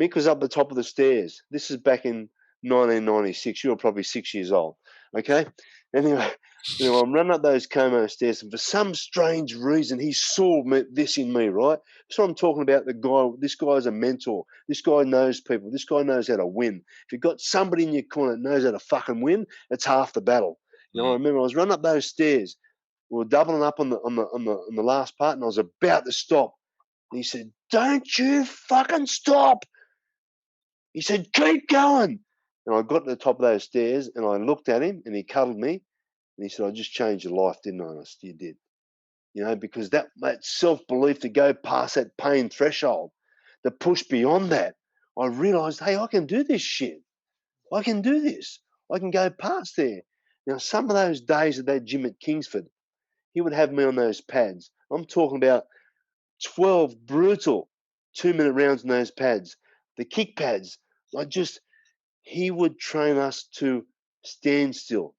Speaker 3: Mick was up the top of the stairs. This is back in 1996. You were probably 6 years old, okay? Anyway, I'm running up those Como stairs, and for some strange reason, he saw this in me, right? So I'm talking about the guy. This guy is a mentor. This guy knows people. This guy knows how to win. If you've got somebody in your corner that knows how to fucking win, it's half the battle. I remember I was running up those stairs. We were doubling up on the last part, and I was about to stop. And he said, "Don't you fucking stop!" He said, "Keep going." And I got to the top of those stairs, and I looked at him, and he cuddled me, and he said, "I just changed your life, didn't I?" And I said, "You did." Because that self-belief to go past that pain threshold, to push beyond that, I realized, hey, I can do this shit. I can do this. I can go past there. Now, some of those days at that gym at Kingsford, he would have me on those pads. I'm talking about 12 brutal 2-minute rounds on those pads. The kick pads, he would train us to stand still.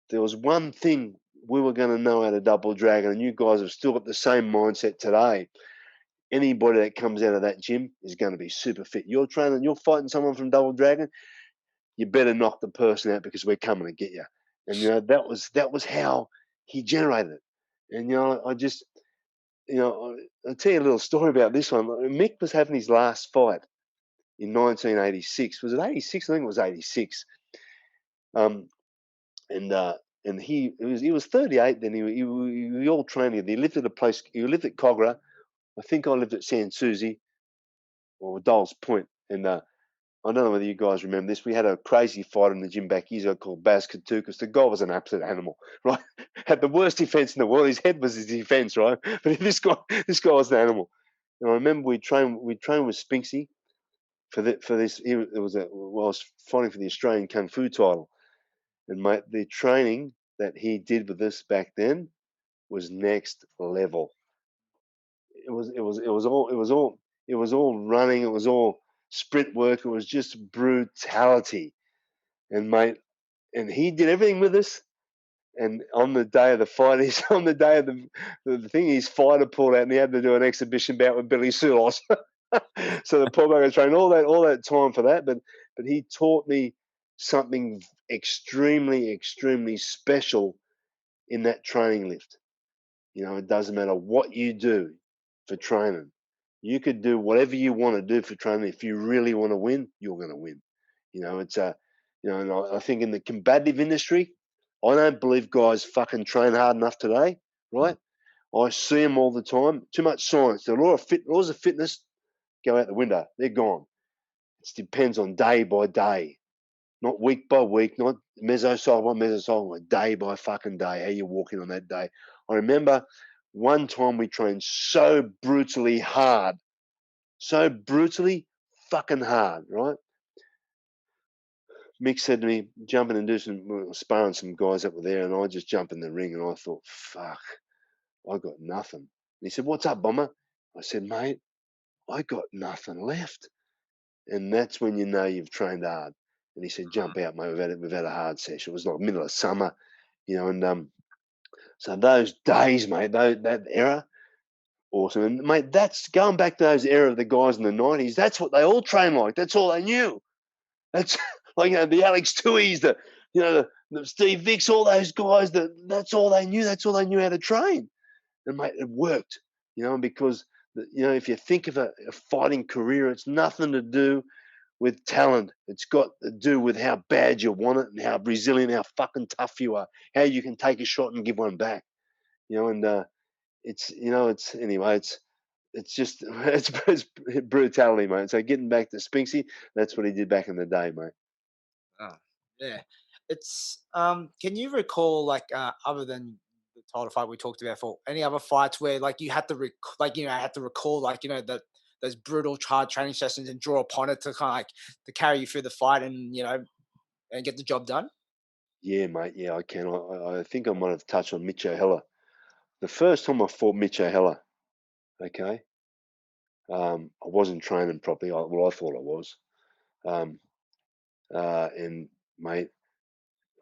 Speaker 3: There was one thing we were going to know how to double dragon, and you guys have still got the same mindset today. Anybody that comes out of that gym is going to be super fit. You're training, you're fighting someone from double dragon, you better knock the person out because we're coming to get you. And that was how he generated it. And I'll tell you a little story about this one. Mick was having his last fight in 1986. Was it 86? I think it was 86. And he was 38 then. We all trained together. He lived at a place. He lived at Cogra. I think I lived at San Susie or Dole's Point. And I don't know whether you guys remember this. We had a crazy fight in the gym back years ago called Baz Katukas. The guy was an absolute animal, right? Had the worst defense in the world. His head was his defense, right? But this guy was an animal. And I remember we trained with Spinksy for this. I was fighting for the Australian Kung Fu title, and mate, the training that he did with us back then was next level. It was all running. It was all sprint work. It was just brutality. And mate, and he did everything with us. And on the day of the fight, on the day of the thing, his fighter pulled out, and he had to do an exhibition bout with Billy Sulos. So the poor bugger trained all that time for that. But he taught me something extremely, extremely special in that training lift. It doesn't matter what you do for training. You could do whatever you want to do for training. If you really want to win, you're going to win. And I think in the combative industry, I don't believe guys fucking train hard enough today, right? I see them all the time. Too much science. The laws of fitness go out the window. They're gone. It depends on day by day, not week by week, not mesocycle by mesocycle, day by fucking day. How you walking on that day? I remember one time we trained so brutally hard, so brutally fucking hard, right? Mick said to me, jump in and do sparring some guys that were there, and I just jumped in the ring, and I thought, fuck, I got nothing. And he said, "What's up, Bomber?" I said, "Mate, I got nothing left." And that's when you know you've trained hard. And he said, "Jump out, mate. We've had a hard session." It was like middle of summer, and so those days, mate, that era, awesome. And mate, that's going back to those era of the guys in the 90s. That's what they all trained like. That's all they knew. That's like the Alex Tui's, the Steve Vicks, all those guys. That's all they knew. That's all they knew how to train. And mate, it worked. Because if you think of a fighting career, it's nothing to do with talent. It's got to do with how bad you want it and how resilient, how fucking tough you are, how you can take a shot and give one back. It's just it's brutality, mate. So getting back to Spinksy, that's what he did back in the day, mate.
Speaker 1: Oh, yeah. It's can you recall other than the title fight we talked about, for any other fights where you had to recall those brutal hard training sessions and draw upon it to kind of to carry you through the fight and and get the job done?
Speaker 3: Yeah, mate. Yeah, I can. I think I might have touched on Mitch O'Heller. The first time I fought Mitch O'Heller, okay, I wasn't training properly. I thought I was, and mate,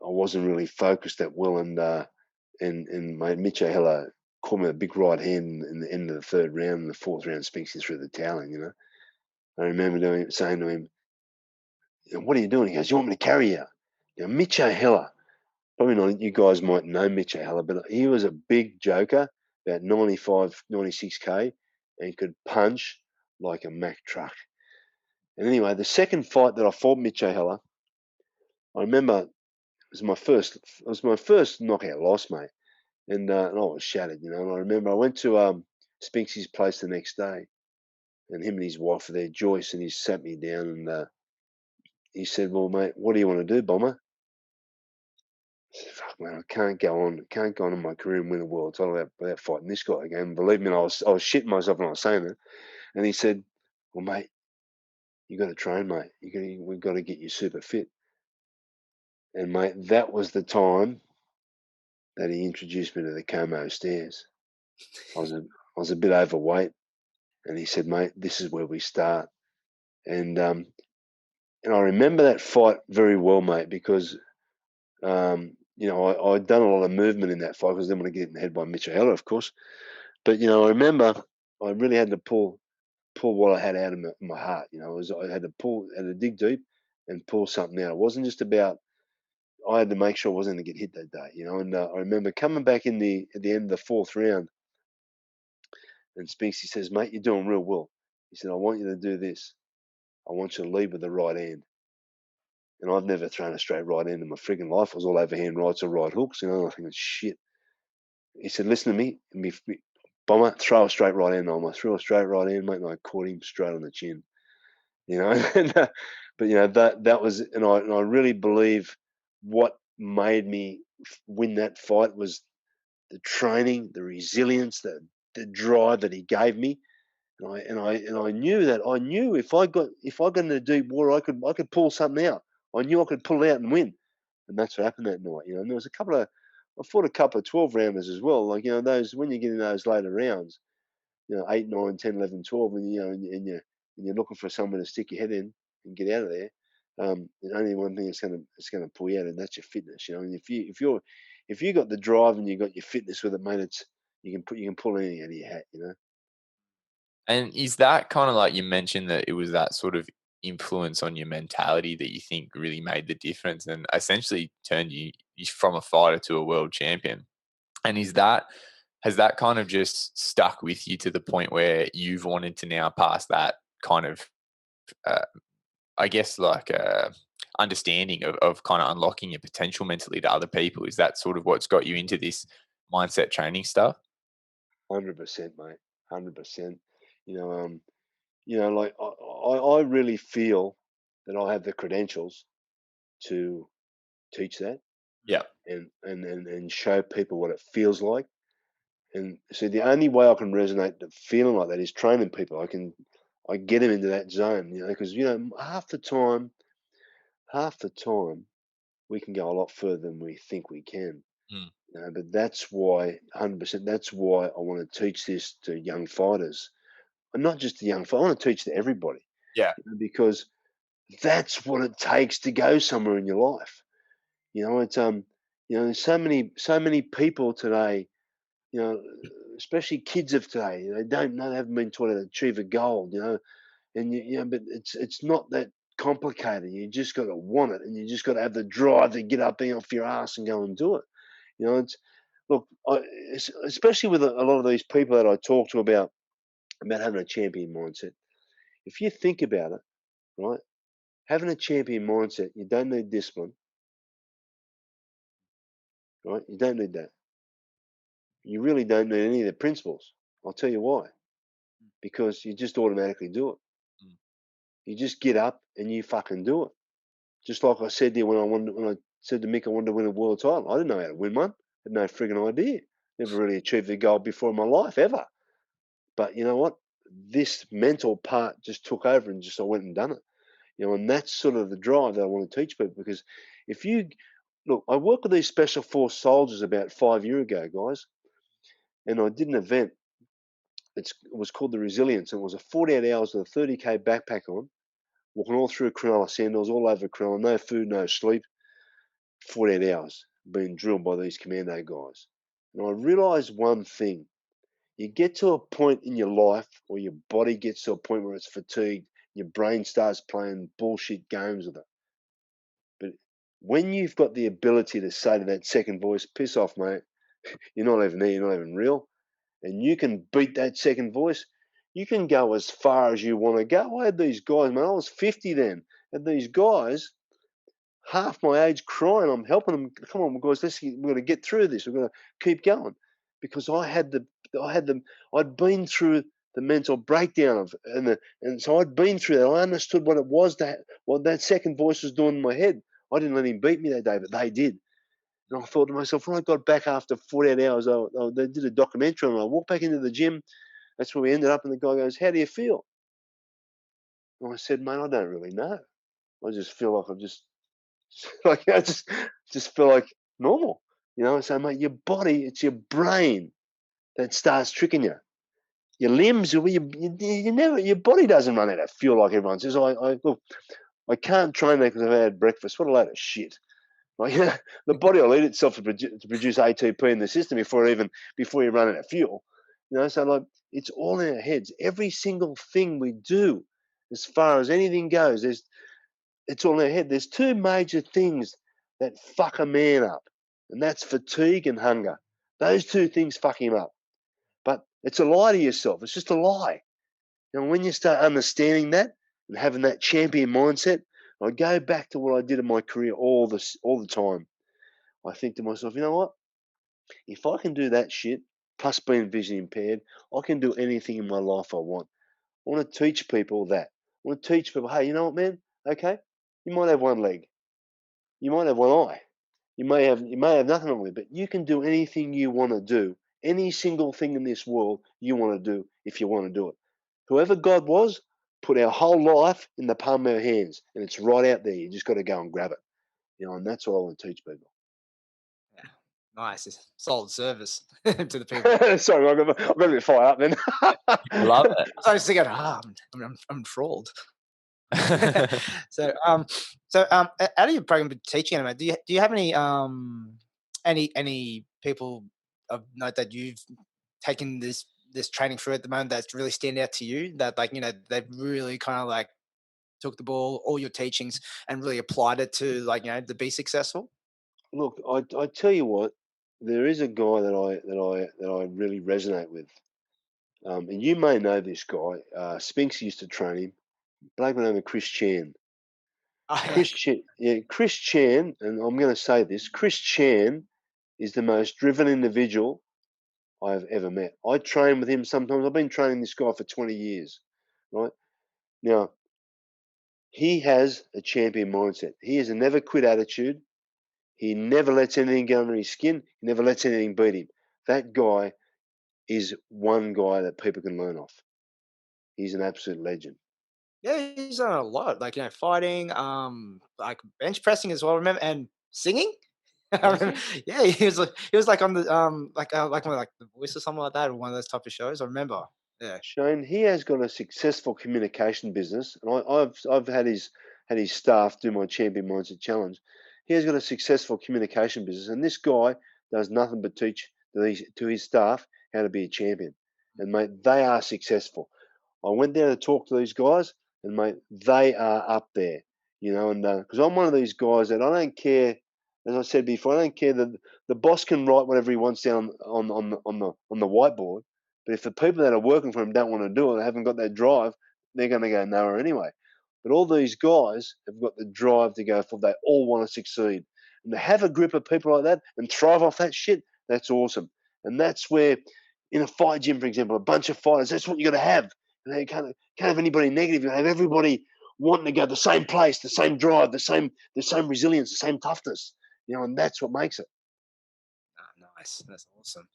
Speaker 3: I wasn't really focused that well, and my Mitch O'Heller caught me a big right hand in the end of the third round, and the fourth round, Spinksy through the toweling. I remember saying to him, "What are you doing?" He goes, "You want me to carry you?" Mitch O'Heller, probably not, you guys might know Mitch O'Heller, but he was a big joker, about 95, 96K, and could punch like a Mack truck. And anyway, the second fight that I fought Mitch O'Heller, I remember it was my first knockout loss, mate. and I was shattered, you know. And I remember I went to Spinks' place the next day, and him and his wife were there, Joyce, and he sat me down and he said, "Well, mate, what do you want to do, Bomber?" I said, "Fuck, man, I can't go on in my career and win a world title without fighting this guy again." Believe me, I was shitting myself when I was saying that. And he said, "Well, mate, you got to train, mate. We've got to get you super fit." And mate, that was the time that he introduced me to the Como stairs. I was a bit overweight, and he said, "Mate, this is where we start." And I remember that fight very well, mate, because you know, I'd done a lot of movement in that fight because I didn't want to get in the head by Mitchell Heller, of course. But you know, I remember I really had to pull what I had out of my heart. You know, I had to dig deep and pull something out. It wasn't just about. I had to make sure I wasn't going to get hit that day. You know, and I remember coming back at the end of the fourth round, and Spinks, he says, "Mate, you're doing real well." He said, "I want you to do this. I want you to lead with the right hand." And I've never thrown a straight right hand in my frigging life. I was all overhand rights or right hooks. You know, I think, shit. He said, "Listen to me. Bomber, throw a straight right hand on." I threw a straight right hand, mate, and I caught him straight on the chin. You know, but you know that was, and I really believe what made me win that fight was the training, the resilience, the drive that he gave me. And I knew if I got in the deep water, I could pull something out. I knew I could pull it out and win, and that's what happened that night. You know, and there was I fought a couple of 12 rounders as well. Like, you know, those when you get in those later rounds, you know, 8, 9, 10, 11, 12, and you know, and you're looking for someone to stick your head in and get out of there. And only one thing that's gonna pull you out, and that's your fitness. You know, and if you got the drive and you got your fitness with it, mate, you can pull anything out of your hat. You know.
Speaker 2: And is that kind of like you mentioned that it was that sort of influence on your mentality that you think really made the difference and essentially turned you from a fighter to a world champion? And has that kind of just stuck with you to the point where you've wanted to now pass that kind of, uh, I guess, like understanding of kind of unlocking your potential mentally to other people? Is that sort of what's got you into this mindset training stuff?
Speaker 3: 100%, mate. 100%. You know, like I really feel that I have the credentials to teach that
Speaker 2: Yeah.
Speaker 3: and show people what it feels like. And so the only way I can resonate the feeling like that is training people. I get them into that zone, you know, because you know half the time we can go a lot further than we think we can.
Speaker 2: Mm.
Speaker 3: You know, but that's why 100%. That's why I want to teach this to young fighters, and not just to young fighters. I want to teach to everybody,
Speaker 2: Yeah.
Speaker 3: you know, because that's what it takes to go somewhere in your life. You know, it's you know, there's so many people today, you know, especially kids of today, they don't know, they haven't been taught how to achieve a goal, you know, and you know, but it's not that complicated. You just got to want it, and you just got to have the drive to get up off your ass and go and do it. You know, look, especially with a lot of these people that I talk to about having a champion mindset. If you think about it, right, having a champion mindset, you don't need discipline, right? You don't need that. You really don't need any of the principles. I'll tell you why. Because you just automatically do it.
Speaker 2: Mm.
Speaker 3: You just get up and you fucking do it. Just like I said to you when I said to Mick I wanted to win a world title. I didn't know how to win one. Had no frigging idea. Never really achieved the goal before in my life ever. But you know what? This mental part just took over and just I went and done it. You know, and that's sort of the drive that I want to teach people. Because if you look, I worked with these special force soldiers about 5 years ago, guys, and I did an event. It was called the Resilience. And it was a 48 hours with a 30K backpack on, walking all through Cronulla sandals, all over Cronulla, no food, no sleep, 48 hours being drilled by these commando guys. And I realized one thing. You get to a point in your life or your body gets to a point where it's fatigued, your brain starts playing bullshit games with it. But when you've got the ability to say to that second voice, piss off, mate, you're not even there, you're not even real, and you can beat that second voice, you can go as far as you want to go. I had these guys, man, I was 50 then, and these guys, half my age crying. I'm helping them. Come on, guys, we're going to get through this. We're going to keep going, because I'd been through the mental breakdown and so I'd been through that. I understood what it was, what that second voice was doing in my head. I didn't let him beat me that day, but they did. And I thought to myself, when I got back after 48 hours, they did a documentary, and I walked back into the gym. That's where we ended up, and the guy goes, "How do you feel?" And I said, "Mate, I don't really know. I just feel like I'm just like I just feel like normal, you know." So, mate, your body, it's your brain that starts tricking you. Your limbs, you never, your body doesn't run out of fuel like everyone says. Look, I can't train that because I've had breakfast. What a load of shit! Like, the body will eat itself to produce ATP in the system before you run out of fuel. You know, so like it's all in our heads. Every single thing we do, as far as anything goes, it's all in our head. There's two major things that fuck a man up, and that's fatigue and hunger. Those two things fuck him up. But it's a lie to yourself. It's just a lie. And when you start understanding that and having that champion mindset, I go back to what I did in my career all the time. I think to myself, you know what? If I can do that shit, plus being vision impaired, I can do anything in my life I want. I want to teach people that. I want to teach people, hey, you know what, man? Okay, you might have one leg, you might have one eye, you may have nothing on it, but you can do anything you want to do. Any single thing in this world you want to do if you want to do it. Whoever God was, put our whole life in the palm of our hands, and it's right out there. You just got to go and grab it. You know, and that's what I want to teach people.
Speaker 1: Yeah, nice. It's solid service to the people.
Speaker 3: Sorry, I got a bit fired up then.
Speaker 2: I love it.
Speaker 1: I was thinking, I'm enthralled. So out of your program of teaching anime, do you have any people of note that you've taken this training through at the moment that's really stand out to you, that like, you know, they've really kind of like took the ball, all your teachings, and really applied it to, like, you know, to be successful?
Speaker 3: Look, I tell you what, there is a guy that I really resonate with, and you may know this guy. Spinks used to train him. Bloke by the name of Chris Chan.
Speaker 1: Oh, yeah.
Speaker 3: Chris Chan, and I'm going to say this: Chris Chan is the most driven individual I've ever met. I train with him sometimes. I've been training this guy for 20 years, right? Now, he has a champion mindset. He has a never quit attitude. He never lets anything get under his skin. He never lets anything beat him. That guy is one guy that people can learn off. He's an absolute legend.
Speaker 1: Yeah, he's done a lot, like, you know, fighting, like bench pressing as well, remember, and singing. I
Speaker 3: Was
Speaker 1: remember,
Speaker 3: he?
Speaker 1: yeah, he was like on the like one of, like, The Voice or something like that, or one of those type of shows. I remember. Yeah.
Speaker 3: Shane, he has got a successful communication business, and I've had his staff do my Champion Mindset Challenge. He has got a successful communication business, and this guy does nothing but teach to his staff how to be a champion. And mate, they are successful. I went there to talk to these guys, and mate, they are up there, you know. And because I'm one of these guys that I don't care. As I said before, I don't care that the boss can write whatever he wants down on the whiteboard. But if the people that are working for him don't want to do it, they haven't got that drive, they're going to go nowhere anyway. But all these guys have got the drive to go for. They all want to succeed, and to have a group of people like that and thrive off that shit, that's awesome. And that's where, in a fight gym, for example, a bunch of fighters, that's what you got to have. And you can't have anybody negative. You have everybody wanting to go the same place, the same drive, the same resilience, the same toughness. You know, and that's what makes it.
Speaker 1: Oh, nice. That's awesome.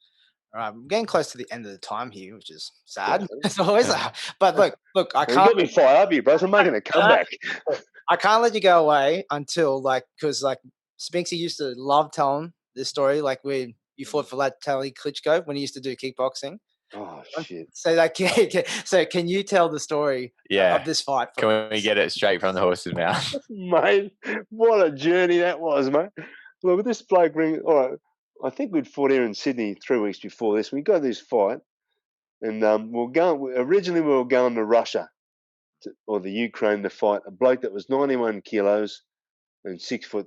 Speaker 1: All right, I'm getting close to the end of the time here, which is sad.
Speaker 3: Yeah.
Speaker 1: It's always but look, I
Speaker 3: You
Speaker 1: can't.
Speaker 3: got me fired up, you bros. I'm making a comeback.
Speaker 1: I can't let you go away until, like, because like Spinksy used to love telling this story, like when you fought for Vitali Klitschko when he used to do kickboxing.
Speaker 3: Oh shit!
Speaker 1: So like, so can you tell the story
Speaker 2: Yeah.
Speaker 1: of this fight?
Speaker 2: Can we get it straight from the horse's mouth?
Speaker 3: Mate, what a journey that was, mate. Look, this bloke all right, I think we'd fought here in Sydney 3 weeks before this. We got this fight, and originally we were going to Russia or the Ukraine to fight a bloke that was 91 kilos and 6'3",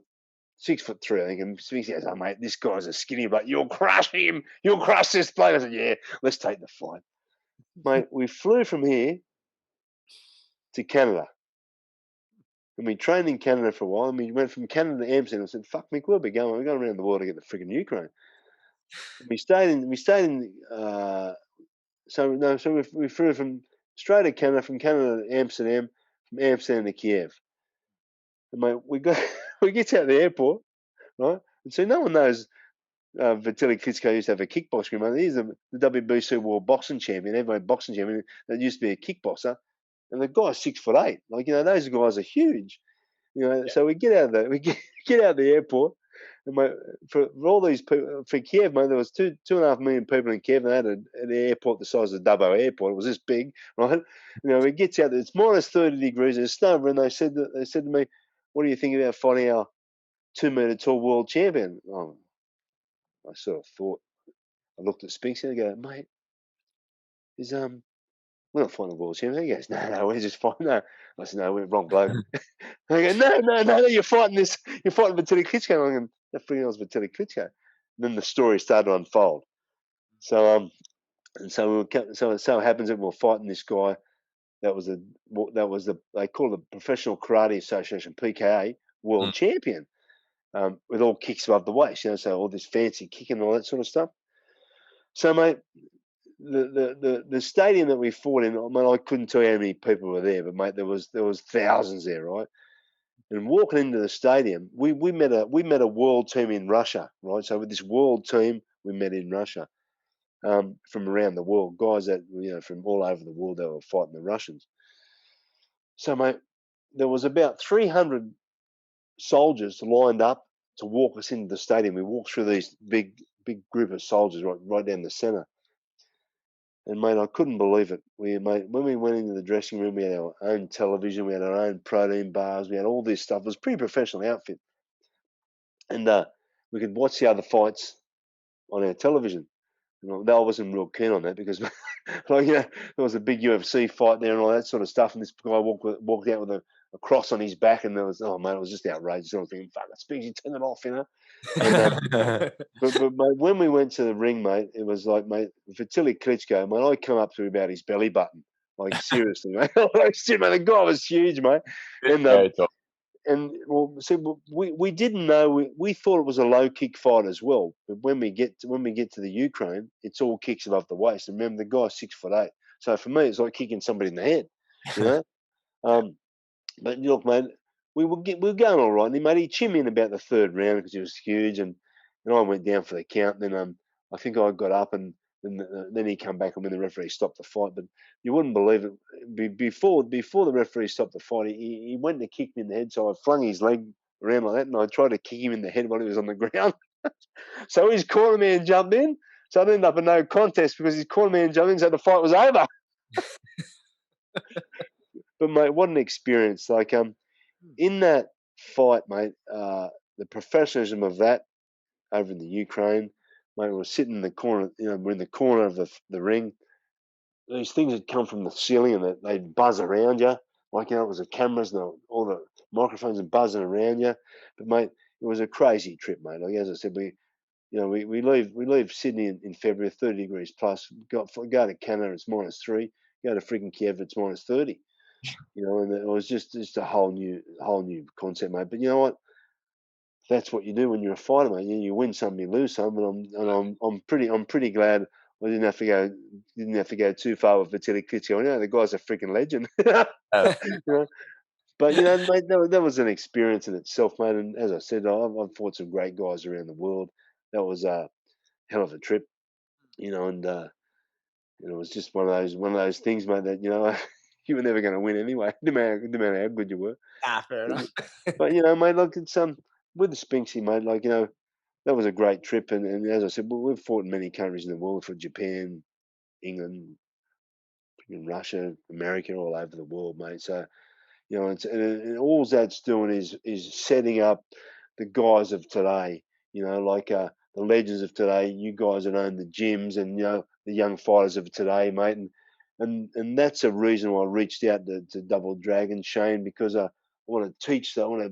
Speaker 3: I think. And Spinks goes, "Oh mate, this guy's a skinny bloke. You'll crush him. You'll crush this bloke." I said, "Yeah, let's take the fight." Mate, we flew from here to Canada. And we trained in Canada for a while, and we went from Canada to Amsterdam. I said, "Fuck, Mick, where are we going? We're going around the world to get to friggin' Ukraine." And we stayed in. We flew from straight to Canada, from Canada to Amsterdam, from Amsterdam to Kiev. And mate, we get out of the airport, right? And so no one knows Vitali Klitschko used to have a kickboxing ring. He's the WBC World Boxing Champion, heavyweight boxing champion that used to be a kickboxer. And the guy's 6'8". Like, those guys are huge. So we get out of the airport, and mate, for all these people, for Kiev, mate, there was 2.5 million people in Kiev, and they had an airport the size of Dubbo Airport. It was this big, right? We get out there, it's minus 30 degrees, there's snow, and they said to me, "What do you think about fighting our 2-meter tall world champion?" Oh, I sort of thought, I looked at Spinks and I go, "Mate, we're not fighting the world champion." He goes, "No, we're just fighting." No. I said, "No, we're wrong bloke." I go, no, you're fighting Vitali Klitschko. I'm going, that freaking was Vitali Klitschko. And then the story started to unfold. So so it so happens that we're fighting this guy. That was they call the Professional Karate Association, PKA, world champion, with all kicks above the waist. So all this fancy kicking and all that sort of stuff. So mate, the stadium that we fought in, I mean, I couldn't tell you how many people were there, but mate, there was thousands there, right? And walking into the stadium, we met a world team in Russia, right? So with this world team, we met in Russia, from around the world, guys that from all over the world that were fighting the Russians. So mate, there was about 300 soldiers lined up to walk us into the stadium. We walked through these big group of soldiers right down the centre. And mate, I couldn't believe it. When we went into the dressing room, we had our own television, we had our own protein bars, we had all this stuff. It was a pretty professional outfit, and we could watch the other fights on our television. And I wasn't real keen on that because, there was a big UFC fight there and all that sort of stuff. And this guy walked out with a cross on his back, and there was, oh man, it was just outrageous. I was thinking, fuck, that speaks, you turn it off, And, but mate, when we went to the ring, mate, it was like, mate, Vitali Klitschko, mate, I come up to about his belly button. Like, seriously, mate. The guy was huge, mate. And we didn't know. We thought it was a low kick fight as well. But when we get to the Ukraine, it's all kicks above the waist. And remember, the guy's 6'8". So for me, it's like kicking somebody in the head, But look, mate, we were going all right. And he chimed me in about the third round because he was huge, and I went down for the count. And then I think I got up, and then he come back, and when the referee stopped the fight. But you wouldn't believe it. Before the referee stopped the fight, he went to kick me in the head. So I flung his leg around like that, and I tried to kick him in the head while he was on the ground. So his corner man jumped in. So I ended up a no contest because his corner man jumped in, so the fight was over. But mate, what an experience! Like in that fight, mate, the professionalism of that over in the Ukraine, mate, we're sitting in the corner. We're in the corner of the ring. These things had come from the ceiling, and they'd buzz around you. Like, it was the cameras and all the microphones and buzzing around you. But mate, it was a crazy trip, mate. Like, as I said, we leave Sydney in February, 30 degrees plus. Go to Canada, it's -3. Go to freaking Kiev, it's -30. And it was just a whole new concept, mate. But you know what? That's what you do when you're a fighter, mate. You win some, you lose some, and I'm pretty glad I didn't have to go too far with Vitali Klitschko. The guy's a freaking legend. But mate, that was an experience in itself, mate. And as I said, I've fought some great guys around the world. That was a hell of a trip, and it was just one of those things, mate, that you were never going to win anyway, no matter how good you were.
Speaker 1: Fair enough.
Speaker 3: But mate, look, it's with the Spinksy, mate, like that was a great trip, and as I said, we've fought in many countries in the world, for Japan, England, Russia, America, all over the world, mate. So and all that's doing is setting up the guys of today, like the legends of today, you guys that own the gyms, and the young fighters of today, mate, and that's a reason why I reached out to Double Dragon, Shane, because I want to teach that. I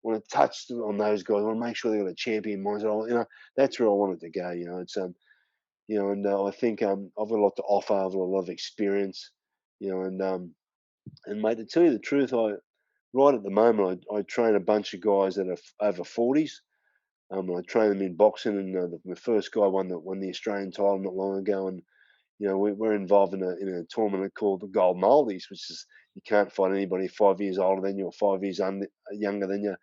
Speaker 3: want to touch on those guys. I want to make sure they got a champion mindset. That's where I wanted to go. It's and I think I've got a lot to offer. I've got a lot of experience. And mate, to tell you the truth, right at the moment, I train a bunch of guys that are over 40s. I train them in boxing, and the first guy won the Australian title not long ago, and we're involved in a tournament called the Gold Moldies, which is you can't fight anybody 5 years older than you or 5 years younger than you.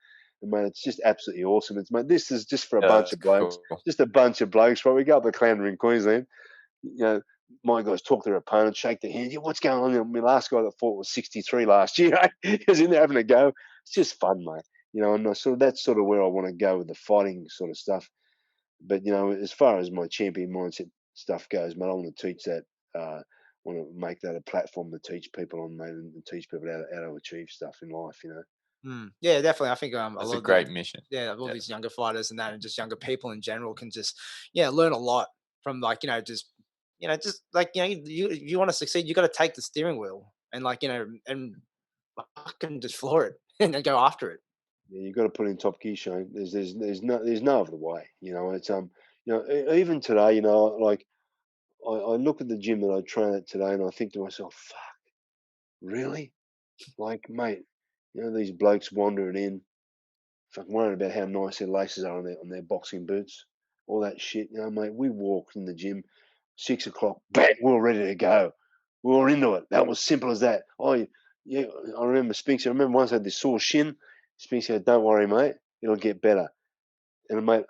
Speaker 3: And mate, it's just absolutely awesome. This is just for a bunch of blokes,
Speaker 2: cool.
Speaker 3: just a bunch of blokes. Right, we go up to Clandor in Queensland. My guys talk to their opponent, shake their hand. Yeah, what's going on? My last guy that fought was 63 last year. He was in there having a go. It's just fun, mate. And that's sort of where I want to go with the fighting sort of stuff. But as far as my champion mindset stuff goes, mate, I want to teach that. I want to make that a platform to teach people on, mate, and teach people how to achieve stuff in life.
Speaker 1: Yeah, definitely. I think
Speaker 2: It's a great mission.
Speaker 1: Yeah, all these younger fighters and that, and just younger people in general can just learn a lot from just like you want to succeed, you got to take the steering wheel and and fucking just floor it and then go after it.
Speaker 3: Yeah, you've got to put in top gear, Shane. There's no other way. It's even today, like I look at the gym that I train at today, and I think to myself, fuck, really? Like, mate, these blokes wandering in, fucking worrying about how nice their laces are on their boxing boots, all that shit. Mate, we walked in the gym, 6 o'clock, bang, we were ready to go. We were into it. That was simple as that. Oh, yeah, I remember Spinks. I remember once I had this sore shin. Spinks said, "Don't worry, mate, it'll get better." And mate,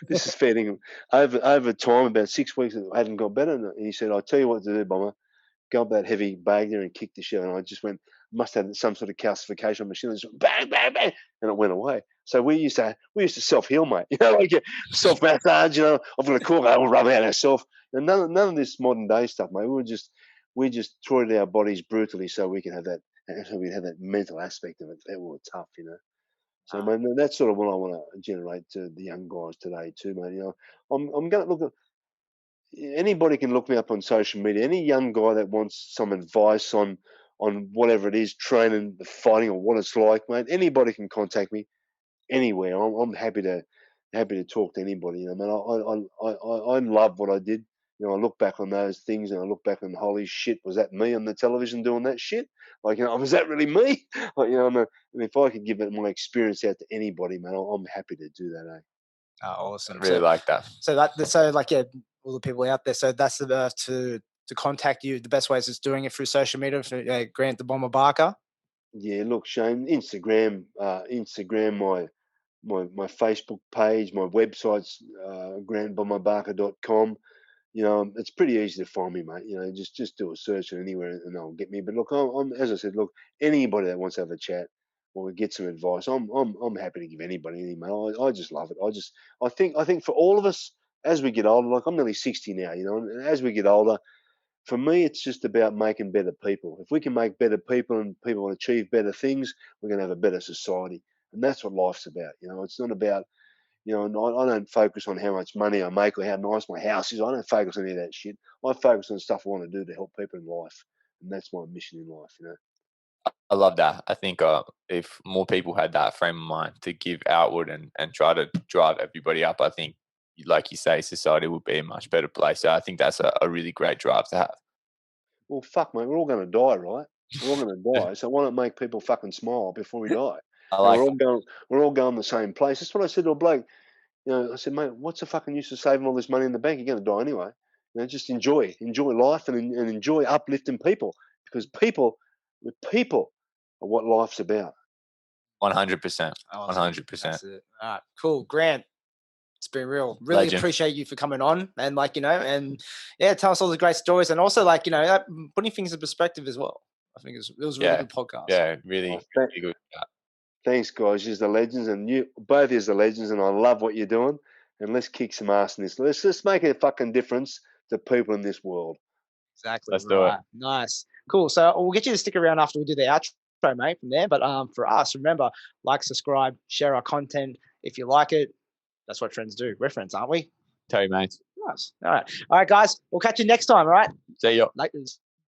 Speaker 3: this is fair thing. Over time, about 6 weeks, I hadn't got better. And he said, "I'll tell you what to do, Bomber. Go up that heavy bag there and kick the shit." And I just went, must have some sort of calcification on my shin. And just bang, bang, bang, and it went away. So we used to self heal, mate. Like self massage. I've got a cork. We'll rub out ourselves. And none of this modern day stuff, mate. We just treated our bodies brutally so we can have that. So we have that mental aspect of it. That were tough, So, man, that's sort of what I want to generate to the young guys today too, mate. I'm going to look at. Anybody can look me up on social media. Any young guy that wants some advice on whatever it is, training, the fighting, or what it's like, mate. Anybody can contact me anywhere. I'm happy to talk to anybody. Man, I love what I did. I look back on those things and I look back on, holy shit, was that me on the television doing that shit? Like, was that really me? Like, and if I could give it my experience out to anybody, man, I'm happy to do that.
Speaker 1: Awesome.
Speaker 2: I really like that.
Speaker 1: So all the people out there. So that's to contact you. The best way is just doing it through social media for Grant the Bomber Barker.
Speaker 3: Yeah, look, Shane, Instagram, my Facebook page, my website's grantbomberbarker.com. It's pretty easy to find me, mate. Just do a search anywhere and they'll get me. But look, I'm as I said, look, anybody that wants to have a chat or get some advice, I'm happy to give anybody any, mate. I just love it. I think for all of us as we get older, like I'm nearly 60 now, and as we get older, for me, it's just about making better people. If we can make better people and people achieve better things, we're going to have a better society. And that's what life's about. It's not about, and I don't focus on how much money I make or how nice my house is. I don't focus on any of that shit. I focus on stuff I want to do to help people in life. And that's my mission in life,
Speaker 2: I love that. I think if more people had that frame of mind to give outward and try to drive everybody up, I think, like you say, society would be a much better place. So I think that's a really great drive to have.
Speaker 3: Well, fuck, mate, we're all going to die, right? We're all going to die. So why not make people fucking smile before we die? We're all going the same place. That's what I said to a bloke. I said, mate, what's the fucking use of saving all this money in the bank? You're going to die anyway. Just enjoy life and enjoy uplifting people, because people are what life's about.
Speaker 2: 100%. 100%.
Speaker 1: That's it. All right, cool, Grant. It's been real. Really Legend. Appreciate you for coming on and and tell us all the great stories and also putting things in perspective as well. I think it was a really good podcast.
Speaker 2: Yeah, really, really good.
Speaker 3: Thanks, guys. You're the legends, and you both is the legends, and I love what you're doing. And let's kick some ass in this. Let's just make a fucking difference to people in this world.
Speaker 1: Exactly.
Speaker 2: Let's do it.
Speaker 1: Nice. Cool. So we'll get you to stick around after we do the outro, mate, from there. But for us, remember, like, subscribe, share our content. If you like it, that's what friends do. We're friends, aren't we?
Speaker 2: Tell you, mate.
Speaker 1: Nice. All right. All right, guys. We'll catch you next time, all right?
Speaker 2: See ya.
Speaker 1: Laters.